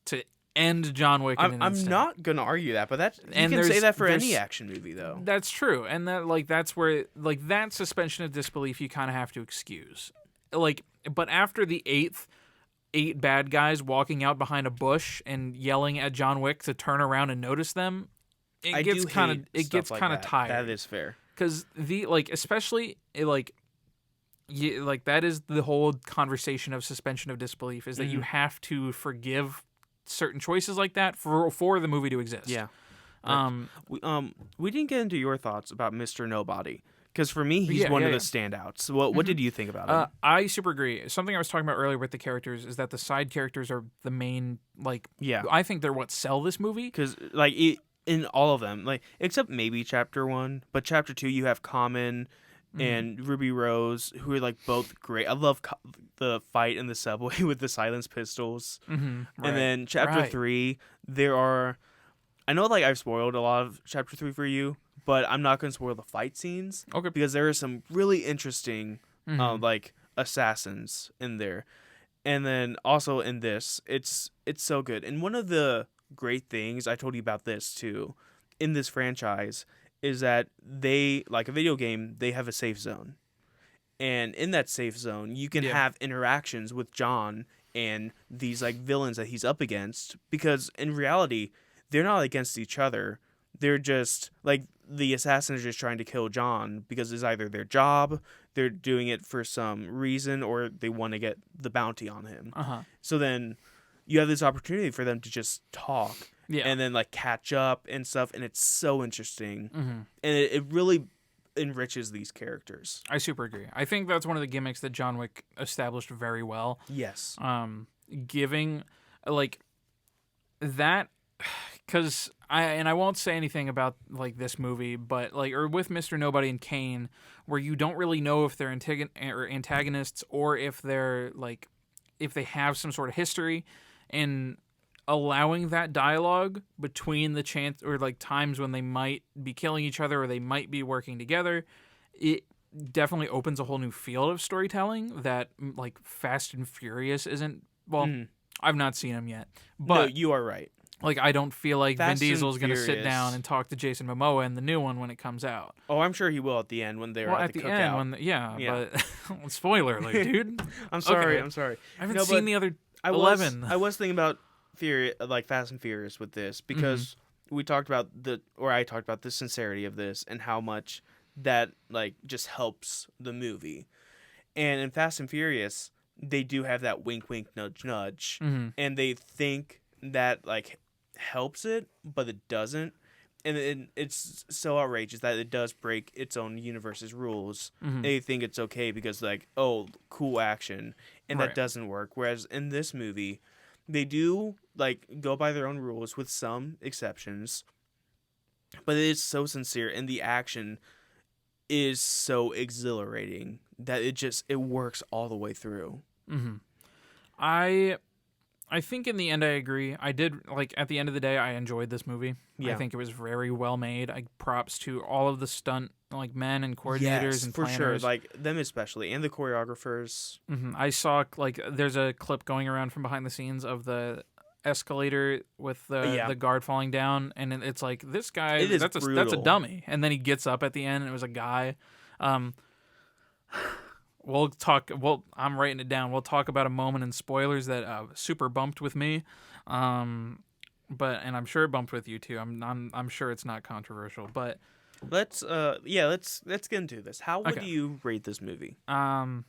to end John Wick in an I'm instant. not gonna argue that, but you And can say that for any there's- action movie, though. That's true, and that's where that suspension of disbelief you kind of have to excuse. But after the eight bad guys walking out behind a bush and yelling at John Wick to turn around and notice them, it gets kind of tired. That is fair. Because especially that is the whole conversation of suspension of disbelief is that you have to forgive certain choices like that for the movie to exist. Yeah. We didn't get into your thoughts about Mr. Nobody, because for me he's one of the standouts. What did you think about him? I super agree. Something I was talking about earlier with the characters is that the side characters are the main I think they're what sell this movie. Because in all of them, except maybe chapter 1, but chapter 2 you have Common and Ruby Rose, who are both great. I love the fight in the subway with the silenced pistols. Mm-hmm. Right. And then chapter 3, there are, I know I've spoiled a lot of chapter 3 for you, but I'm not going to spoil the fight scenes. Okay. Because there are some really interesting assassins in there. And then also in this, it's so good. And one of the great things, I told you about this too, in this franchise is that they, like a video game, they have a safe zone. And in that safe zone, you can have interactions with John and these villains that he's up against, because in reality, they're not against each other. They're just the assassins are just trying to kill John because it's either their job, they're doing it for some reason, or they want to get the bounty on him. So then you have this opportunity for them to just talk. Yeah. And then catch up and stuff, and it's so interesting. And it really enriches these characters. I super agree. I think that's one of the gimmicks that John Wick established very well. Yes. Giving that, because I won't say anything about this movie, but or with Mr. Nobody and Kane, where you don't really know if they're antagonists or if they're if they have some sort of history, and allowing that dialogue between the chance or times when they might be killing each other or they might be working together, it definitely opens a whole new field of storytelling that Fast and Furious isn't. Well, I've not seen them yet, but no, you are right. I don't feel like Fast Vin Diesel's and going to sit Furious. down and talk to Jason Momoa in the new one when it comes out. Oh, I'm sure he will at the end when they're at the cookout. End, but spoiler alert, dude. I'm sorry. Okay. I'm sorry. I haven't seen the other I 11. I was thinking about Fast and Furious with this because we talked about I talked about the sincerity of this and how much that just helps the movie. And in Fast and Furious, they do have that wink, wink, nudge, nudge, and they think that helps it, but it doesn't. And it's so outrageous that it does break its own universe's rules. They think it's okay because oh, cool action, and that doesn't work. Whereas in this movie, they do go by their own rules with some exceptions, but it is so sincere, and the action is so exhilarating that it works all the way through. I think in the end I agree. I did at the end of the day I enjoyed this movie. Yeah. I think it was very well made. Props to all of the stunt men and coordinators and planners. For sure, them especially, and the choreographers. I saw there's a clip going around from behind the scenes of the escalator with the guard falling down, and it's this guy that's a dummy, and then he gets up at the end and it was a guy. We'll talk. Well, I'm writing it down. We'll talk about a moment in spoilers that super bumped with me, and I'm sure it bumped with you too. I'm sure it's not controversial, but let's get into this. How would you rate this movie? I'm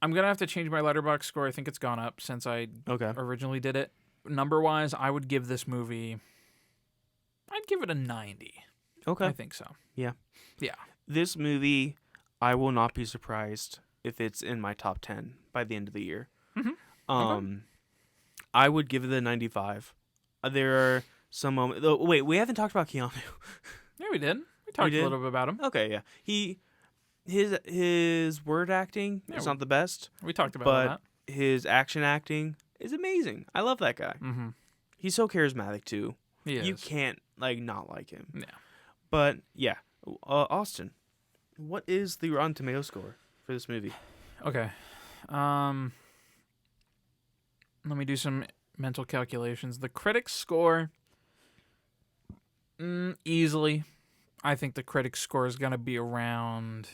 gonna have to change my Letterboxd score. I think it's gone up since I originally did it. Number wise, I would give this movie. I'd give it a 90. Okay, I think so. Yeah. Yeah. This movie, I will not be surprised if it's in my top 10 by the end of the year. I would give it a 95. There are some moments. Oh, wait, we haven't talked about Keanu. Yeah, we did. We talked a little bit about him. Okay, yeah. His word acting is not the best. We talked about that. His action acting is amazing. I love that guy. Mm-hmm. He's so charismatic too. He is. You can't like not like him. Yeah. But yeah, Austin, what is the Rotten Tomato score for this movie? Okay. Let me do some mental calculations. The critics score, easily, I think the critics score is going to be around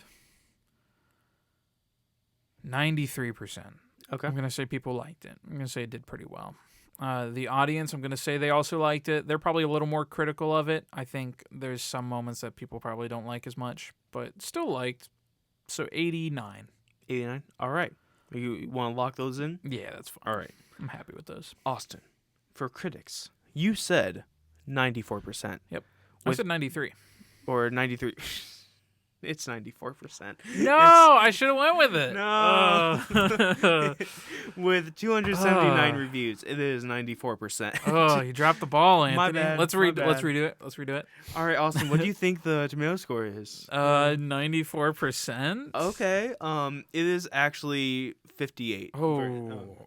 93%. Okay. I'm going to say people liked it. I'm going to say it did pretty well. The audience, I'm going to say they also liked it. They're probably a little more critical of it. I think there's some moments that people probably don't like as much, but still liked. So 89. 89. All right. You want to lock those in? Yeah, that's fine. All right. I'm happy with those. Austin, for critics, you said 94%. Yep. I said 93. Or 93. It's 94%. No, I should have went with it. No. With 279 reviews, it is 94%. Oh, you dropped the ball, Anthony. My bad. Let's redo it. All right, Austin, what do you think the tomato score is? 94%. Okay. It is actually 58. Oh.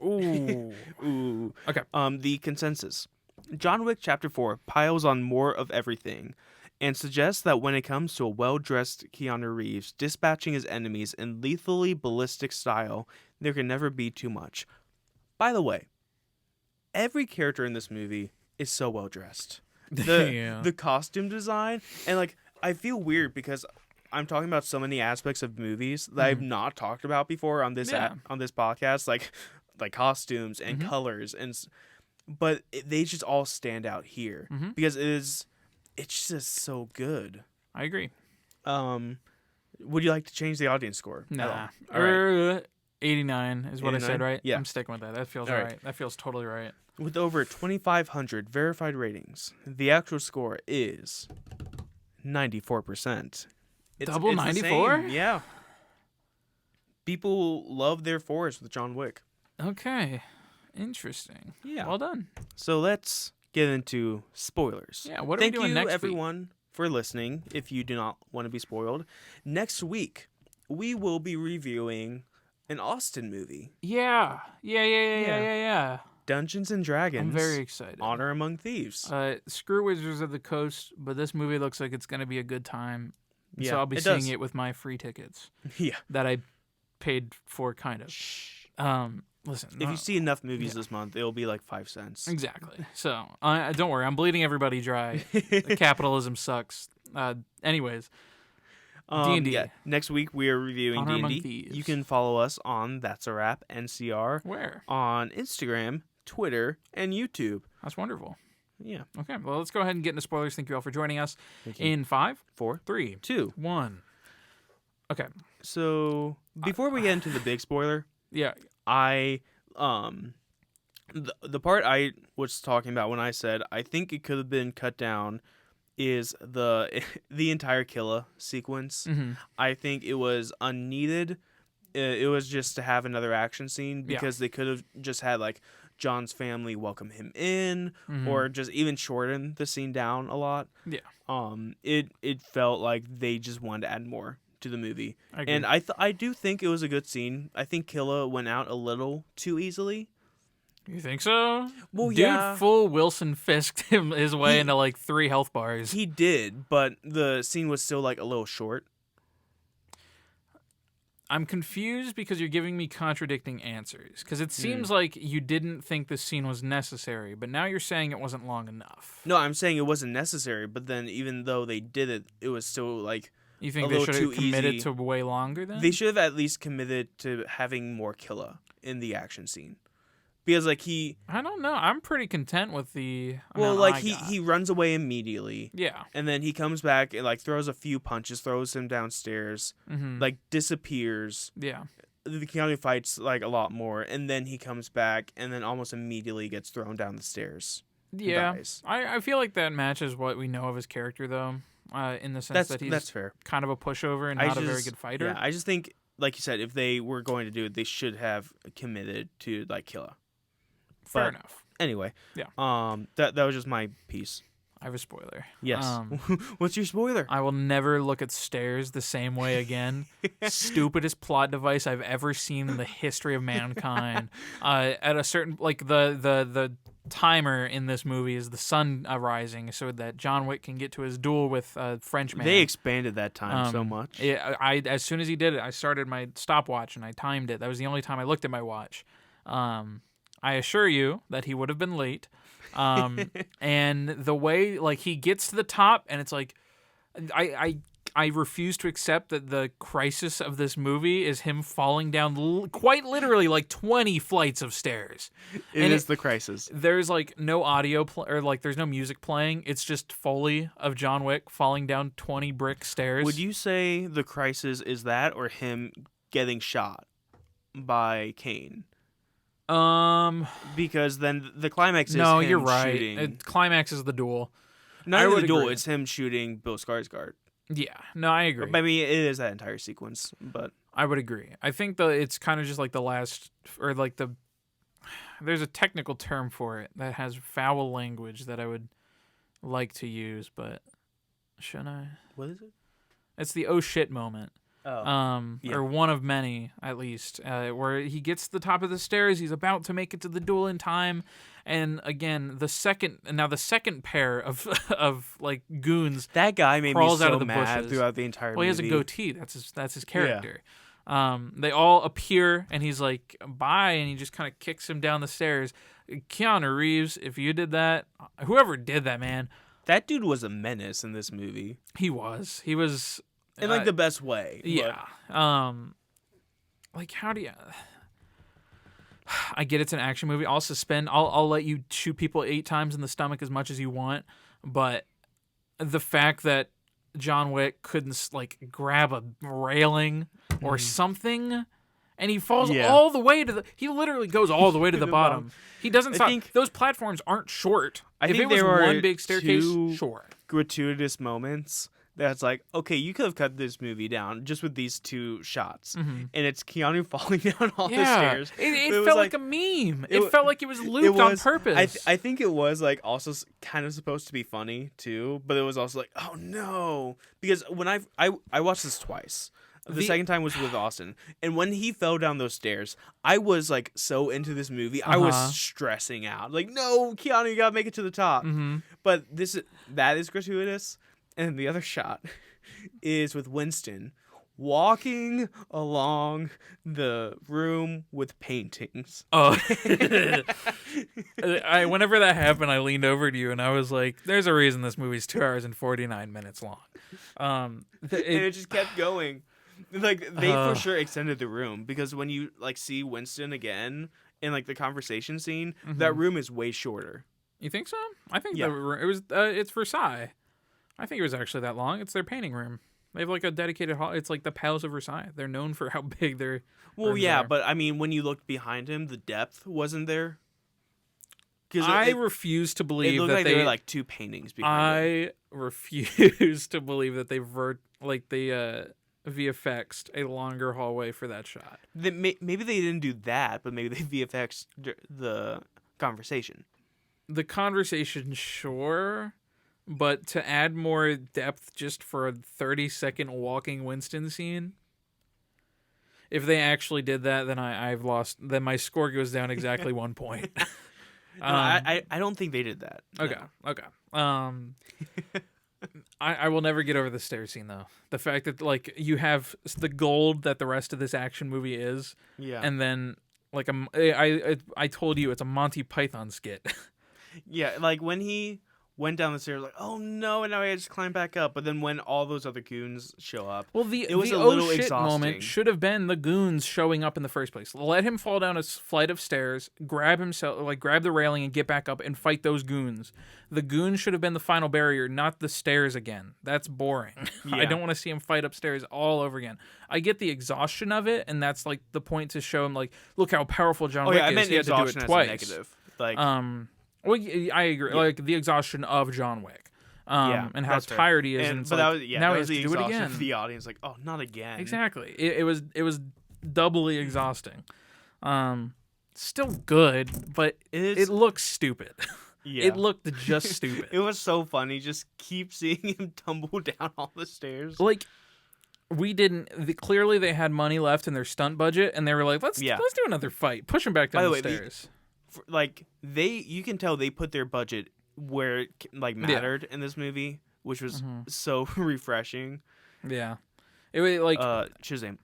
Ooh. Ooh. Okay. The consensus. John Wick Chapter 4 piles on more of everything and suggests that when it comes to a well-dressed Keanu Reeves dispatching his enemies in lethally ballistic style, there can never be too much. By the way, every character in this movie is so well-dressed. The costume design, and like, I feel weird because I'm talking about so many aspects of movies that I've not talked about before on this on this podcast, like costumes and colors, but they just all stand out here because it's just so good. I agree. Would you like to change the audience score? Nah. All right. 89 is what 89? I said, right? Yeah. I'm sticking with that. That feels all right. right. That feels totally right. With over 2,500 verified ratings, the actual score is 94%. Double 94? Yeah. People love their fours with John Wick. Okay. Interesting. Yeah. Well done. So let's get into spoilers. Yeah, what are we doing next week? Thank you, everyone, for listening. If you do not want to be spoiled, next week we will be reviewing an Austin movie. Yeah. Dungeons and Dragons. I'm very excited. Honor Among Thieves. Screw Wizards of the Coast, but this movie looks like it's going to be a good time. Yeah, so I'll be seeing it with my free tickets. Yeah. That I paid for, kind of. Listen. If you see enough movies this month, it'll be like 5 cents. Exactly. So don't worry. I'm bleeding everybody dry. Capitalism sucks. Anyways. D&D. Yeah. Next week we are reviewing Honor Among D&D. Thieves. You can follow us on That's a Wrap NCR. Where? On Instagram, Twitter, and YouTube. That's wonderful. Yeah. Okay. Well, let's go ahead and get into spoilers. Thank you all for joining us. In 5, 4, 3, 2, 1. Okay. So before we get into the big spoiler, yeah, the part I was talking about when I said I think it could have been cut down is the entire Killa sequence. I think it was unneeded. It was just to have another action scene because they could have just had like John's family welcome him in, or just even shorten the scene down a lot. Yeah. It felt like they just wanted to add more to the movie, I agree. and I do think it was a good scene. I think Killa went out a little too easily. You think so? Well, Dude, yeah. full Wilson fisked his way into like 3 health bars. He did, but the scene was still like a little short. I'm confused because you're giving me contradicting answers. Because it seems like you didn't think this scene was necessary, but now you're saying it wasn't long enough. No, I'm saying it wasn't necessary, but then even though they did it, it was still like you think a they little should have too committed easy. to way longer then? They should have at least committed to having more Killa in the action scene. Because like I don't know. I'm pretty content with the well, amount like I got. he runs away immediately. Yeah. And then he comes back and like throws a few punches, throws him downstairs, like disappears. Yeah. The Keanu fights like a lot more, and then he comes back and then almost immediately gets thrown down the stairs. Yeah. Dies. I feel like that matches what we know of his character though. In the sense that he's that's fair. kind of a pushover and not a very good fighter. Yeah, I just think, like you said, if they were going to do it, they should have committed to like Killa. Fair enough. Anyway, Yeah. that was just my piece I have a spoiler. Yes. What's your spoiler? I will never look at stairs the same way again. Stupidest plot device I've ever seen in the history of mankind. At a certain the timer in this movie is the sun rising, so that John Wick can get to his duel with Frenchman. They expanded that time so much. As soon as he did it, I started my stopwatch and I timed it. That was the only time I looked at my watch. I assure you that he would have been late. And the way he gets to the top, and it's like I refuse to accept that the crisis of this movie is him falling down quite literally 20 flights of stairs. It is the crisis. There's no audio there's no music playing. It's just Foley of John Wick falling down 20 brick stairs. Would you say the crisis is that or him getting shot by Kane? Because then the climax is him you're right. shooting. Climax is the duel. Not even the duel, it's him shooting Bill Skarsgård. Yeah, no, I agree. I mean, it is that entire sequence, but I would agree. I think it's kind of just the last, or there's a technical term for it that has foul language that I would like to use, but shouldn't I? What is it? It's the oh shit moment. Or one of many, at least, where he gets to the top of the stairs. He's about to make it to the duel in time, and again, the second pair of goons. That guy made me so out of the mad bushes. throughout the entire movie. Well, he has a goatee. That's his character. Yeah. They all appear, and he's like, bye, and he just kind of kicks him down the stairs. Keanu Reeves, if you did that, whoever did that, man. That dude was a menace in this movie. He was. In the best way. Yeah. How do you... I get it's an action movie. I'll let you shoot people 8 times in the stomach as much as you want, but the fact that John Wick couldn't grab a railing or something, and he falls all the way he literally goes all the way to the bottom. He doesn't stop. Those platforms aren't short. If it was one big staircase, sure. Gratuitous moments. That's okay, you could have cut this movie down just with these 2 shots. Mm-hmm. And it's Keanu falling down all the stairs. It felt like a meme. It felt like it was looped on purpose. I think it was also kind of supposed to be funny too, but it was also oh no. Because when I watched this twice. The second time was with Austin. And when he fell down those stairs, I was so into this movie. I was stressing out. No, Keanu, you gotta make it to the top. Mm-hmm. But that is gratuitous. And the other shot is with Winston walking along the room with paintings. Oh. Whenever that happened, I leaned over to you and I was like, there's a reason this movie's 2 hours and 49 minutes long. And it just kept going. They for sure extended the room because when you see Winston again in the conversation scene, that room is way shorter. You think so? I think it's Versailles. I think it was actually that long. It's their painting room. They have a dedicated hall. It's the Palace of Versailles. They're known for how big their rooms are. But I mean, when you looked behind him, the depth wasn't there. I refuse to believe it looked that there were 2 paintings behind him. I refuse to believe that they VFX'd a longer hallway for that shot. Maybe they didn't do that, but maybe they VFX'd the conversation. The conversation, sure. But to add more depth just for a 30-second walking Winston scene, if they actually did that, then I've lost. Then my score goes down exactly 1 point. I don't think they did that. Okay. No. Okay. I will never get over the stair scene though. The fact that you have the gold that the rest of this action movie is, and then I told you it's a Monty Python skit. Yeah, when he went down the stairs oh no, and now I just climb back up. But then when all those other goons show up, it was a little exhausting. Moment should have been the goons showing up in the first place. Let him fall down a flight of stairs, grab the railing and get back up and fight those goons. The goons should have been the final barrier, not the stairs again. That's boring. Yeah. I don't want to see him fight upstairs all over again. I get the exhaustion of it, and that's the point to show him look how powerful John Wick is. I meant he had to do it twice. As a negative. Well, I agree. The exhaustion of John Wick, and how tired he is. And now he has to do it again. The audience, oh, not again. Exactly. It was doubly exhausting. Still good, but it looks stupid. Yeah. It looked just stupid. It was so funny. Just keep seeing him tumble down all the stairs. Like, clearly they had money left in their stunt budget, and they were like, let's do another fight. Push him back down the stairs. You can tell they put their budget where it mattered in this movie, which was so refreshing. Yeah. It was like Shazam.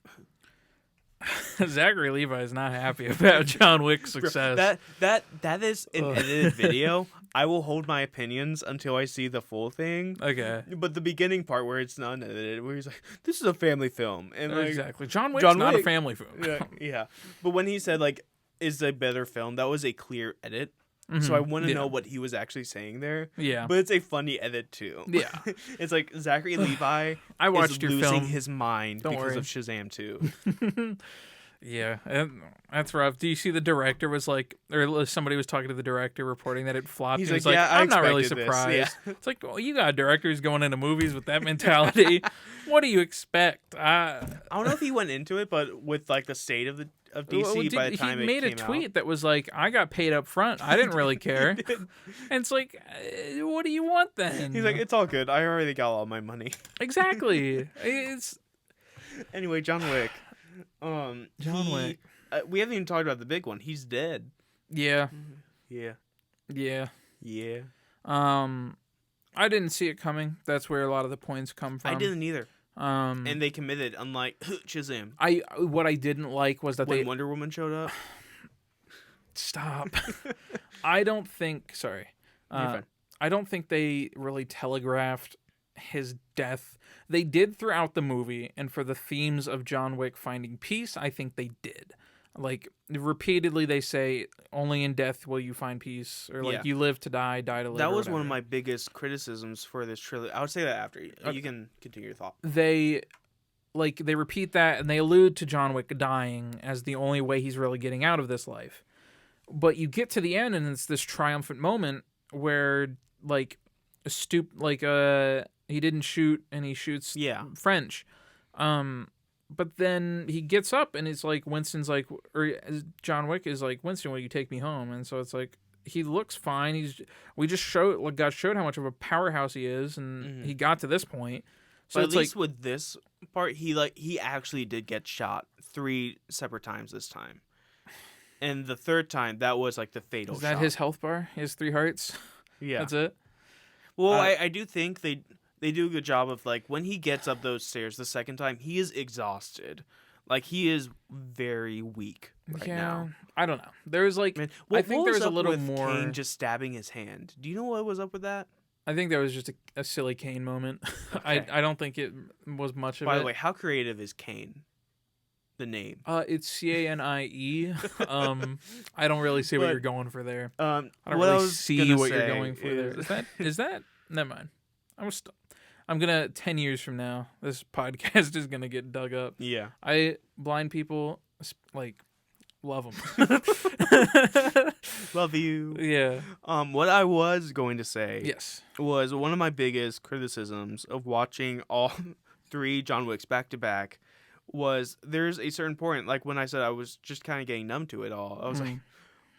Zachary Levi is not happy about John Wick's success. That is an edited video. I will hold my opinions until I see the full thing. Okay. But the beginning part where it's not edited, where he's like, "This is a family film," and exactly, John Wick's not a family film. yeah. But when he said "is a better film," that was a clear edit. So I want to know what he was actually saying there. Yeah. But it's a funny edit too. Yeah. It's like Zachary Levi I watched is your losing film. his mind because of Shazam 2. Yeah, that's rough. Do you see the director was like, or somebody was talking to the director reporting that it flopped? He's like, yeah, I'm not really expected surprised. Yeah. It's like, well, you got directors going into movies with that mentality. What do you expect? I don't know if he went into it, but with the state of DC by the time he made a tweet that was like, I got paid up front. I didn't really care. And it's like, what do you want then? He's like, it's all good. I already got all my money. Exactly. Anyway, John Wick. John Wick. We haven't even talked about the big one. He's dead. Yeah. Yeah. Yeah. Yeah. I didn't see it coming. That's where a lot of the points come from. I didn't either. And they committed, unlike Shazam. What I didn't like was that when Wonder Woman showed up. Stop. I don't think. Sorry. I don't think they really telegraphed his death. They did throughout the movie, and for the themes of John Wick finding peace, I think they did. Repeatedly they say, only in death will you find peace, or you live to die, die to live. That was one of my biggest criticisms for this trilogy. I would say that after. You can continue your thought. They repeat that, and they allude to John Wick dying as the only way he's really getting out of this life. But you get to the end, and it's this triumphant moment where he didn't shoot, and he shoots French. But then he gets up, and it's like Winston's like, or John Wick is like, Winston, will you take me home? And so it's like, he looks fine. We just got showed how much of a powerhouse he is, and he got to this point. So but it's at least with this part, he actually did get shot 3 separate times this time. And the third time, that was the fatal shot. Is that his health bar? He has 3 hearts? Yeah. That's it? Well, I do think they do a good job of when he gets up those stairs the second time, he is exhausted. He is very weak right now. I don't know. There was I think there was a little more. Kane just stabbing his hand. Do you know what was up with that? I think there was just a silly Kane moment. Okay. I don't think it was much of it. By the way, how creative is Kane? The name. It's Canie. I don't really see what you're going for there. I don't really see what you're going for there. Is that? Never mind. I'm gonna 10 years from now, this podcast is gonna get dug up. Yeah. Blind people love them. Love you. Yeah. What I was going to say was one of my biggest criticisms of watching all 3 John Wicks back to back was there's a certain point, when I said I was just kind of getting numb to it all. I was like,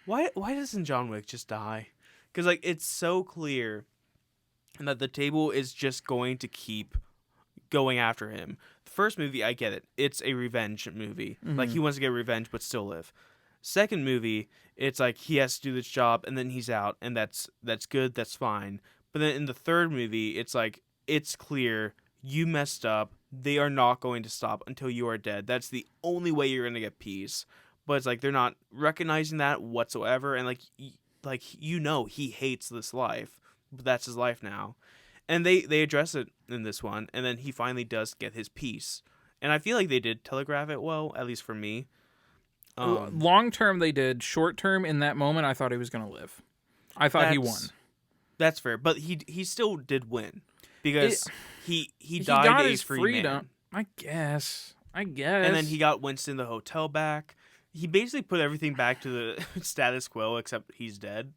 why doesn't John Wick just die? Because it's so clear that the table is just going to keep going after him. The first movie, I get it. It's a revenge movie. He wants to get revenge but still live. Second movie, it's he has to do this job and then he's out, and that's good, that's fine. But then in the third movie, it's clear you messed up. They are not going to stop until you are dead. That's the only way you're going to get peace. But it's they're not recognizing that whatsoever, and he hates this life. But that's his life now. And they address it in this one, and then he finally does get his peace. And I feel like they did telegraph it well, at least for me. Long term they did. Short term, in that moment, I thought he was going to live. I thought he won. That's fair, but he still did win. Because he died got a his free freedom. man. I guess. And then he got Winston the hotel back. He basically put everything back to the status quo, except he's dead.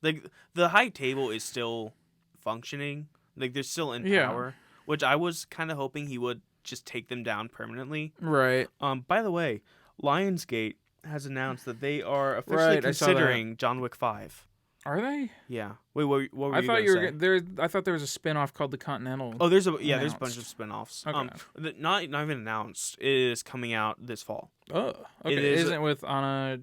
The high table is still functioning. They're still in power, which I was kind of hoping he would just take them down permanently. Right. By the way, Lionsgate has announced that they are officially considering John Wick 5. Are they? Yeah. Wait, what were I you thought gonna you say? were there. I thought there was a spin-off called The Continental. Oh, there's a bunch announced. of spin-offs. Okay. Not even announced. It is coming out this fall. Oh, okay. It It is- isn't with Anna.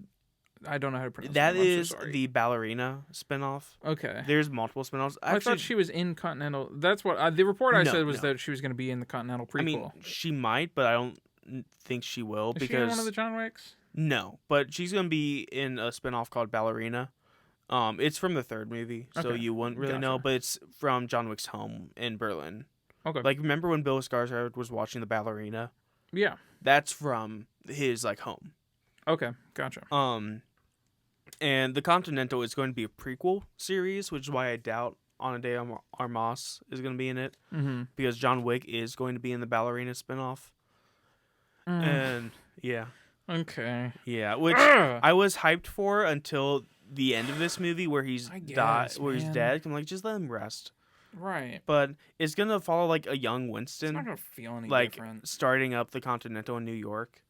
I don't know how to pronounce That it. I'm is so sorry. the ballerina spin-off. Okay. There's multiple spin-offs. I thought she was in Continental. That's what the report I No, said was no. that she was going to be in the Continental prequel. I mean, she might, but I don't think she will Is she because in one of the John Wicks? no. But she's gonna be in a spin-off called Ballerina. It's from the third movie, so Okay. you wouldn't really know. Gotcha. But it's from John Wick's home in Berlin. Okay. Like, remember when Bill Skarsgård was watching the Ballerina? Yeah. That's from his like home. Okay. Gotcha. And the Continental is going to be a prequel series, which is why I doubt Ana de Armas is going to be in it, because John Wick is going to be in the Ballerina spinoff. And yeah, Okay. yeah, which Ugh. I was hyped for until the end of this movie where he's I guess, where he's man. dead. I'm like, just let him rest. Right. But it's gonna follow like a young It's not Winston, gonna feel any like different. starting up the Continental in New York.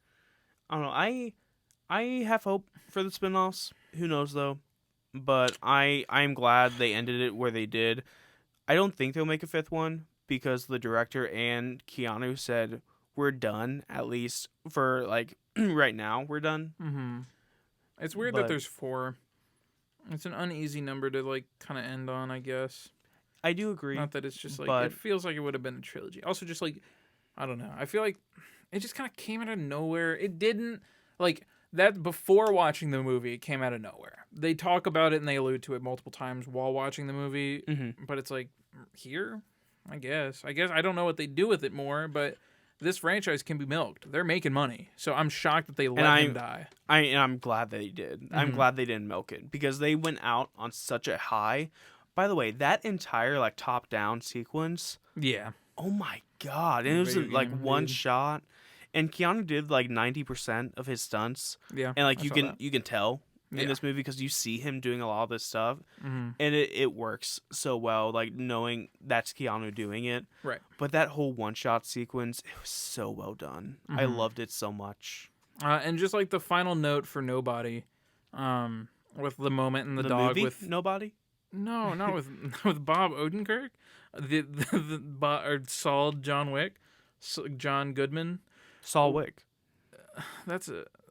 I don't know. I have hope for the spinoffs. Who knows though? But I'm glad they ended it where they did. I don't think they'll make a fifth one because the director and Keanu said we're done, at least for like right now. We're done. It's weird But- that there's 4. It's an uneasy number to like kind of end on, I guess. I do agree. Not that it's just like but- it feels like it would have been a trilogy. Also, just like I don't know. I feel like it just kind of came out of nowhere. It didn't like that before watching the movie. It came out of nowhere. They talk about it and they allude to it multiple times while watching the movie. But it's like here, I guess I don't know what they do with it more. But this franchise can be milked. They're making money, so I'm shocked that they let him die. I'm glad they did. I'm glad they didn't milk it because they went out on such a high. By the way, that entire like top down sequence. Yeah. Oh my god! And it was Video like game, one dude. shot, and Keanu did like 90% of his stunts. Yeah. And like I you saw can that. you can tell Yeah. in this movie because you see him doing a lot of this stuff, Mhm. and it works so well. Like knowing that's Keanu doing it. Right. But that whole one shot sequence, it was so well done. I loved it so much. And just like the final note for Nobody, with the moment in the dog movie? with Nobody. no, not with with Bob Odenkirk, or Saul John Wick, John Goodman. Saul Wick.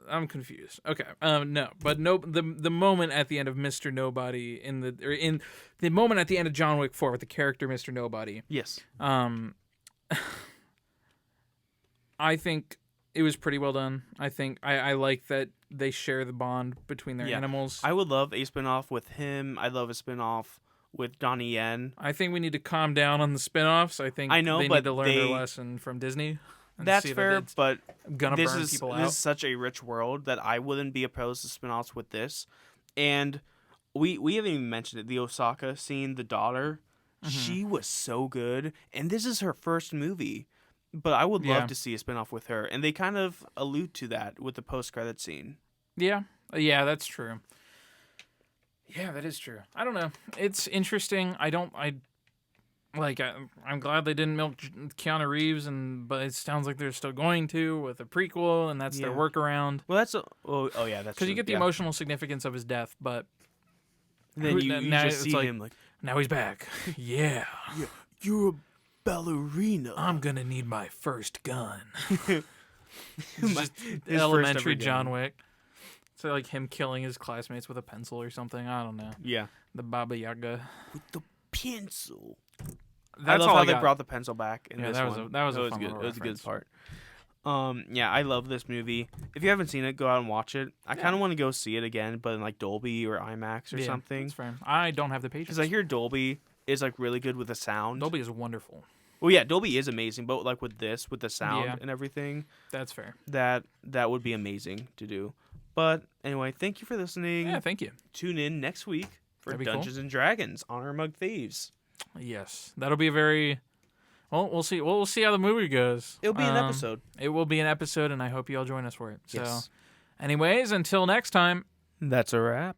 I'm confused. Okay, no, but no, the moment at the end of Mr. Nobody in the moment at the end of John Wick 4 with the character Mr. Nobody. Yes. I think it was pretty well done. I think I like that they share the bond between their animals. I would love a spinoff with him. I'd love a spinoff with Donnie Yen. I think we need to calm down on the spin-offs. I think I know, they but need to learn their lesson from Disney. And That's see that fair, it's but gonna this burn is people this out. is such a rich world that I wouldn't be opposed to spinoffs with this. And we haven't even mentioned it. The Osaka scene, the daughter, she was so good, and this is her first movie. But I would love to see a spinoff with her, and they kind of allude to that with the post-credit scene. Yeah, that's true. Yeah, that is true. I don't know. It's interesting. I'm glad they didn't milk Keanu Reeves, but it sounds like they're still going to with a prequel, and that's their workaround. Well, that's yeah, that's Because you get the yeah. emotional significance of his death, but Then you now just it's see like, him like, now he's back. Yeah, you're a ballerina. I'm gonna need my first gun. His Just first elementary ever John gun. Wick. So like him killing his classmates with a pencil or something. I don't know. Yeah, The Baba Yaga. with the pencil. That's I love all how I they got. brought the pencil back in Yeah, this that was one. that was good. fun It little was a good reference. part. Yeah, I love this movie. If you haven't seen it, go out and watch it. I kind of want to go see it again, but in like Dolby or IMAX or something. That's fair. I don't have the patience. Because I hear Dolby is like really good with the sound. Dolby is wonderful. Well, yeah, Dolby is amazing, but like with this, with the sound Yeah. and everything, That's fair. that would be amazing to do. But anyway, thank you for listening. Yeah, thank you. Tune in next week for That'd be cool. Dungeons and Dragons: Honor Among Thieves. Yes, that'll be a very. Well, we'll see. We'll see how the movie goes. It'll be an episode. It will be an episode, and I hope you all join us for it. So, Yes. anyways, until next time. That's a wrap.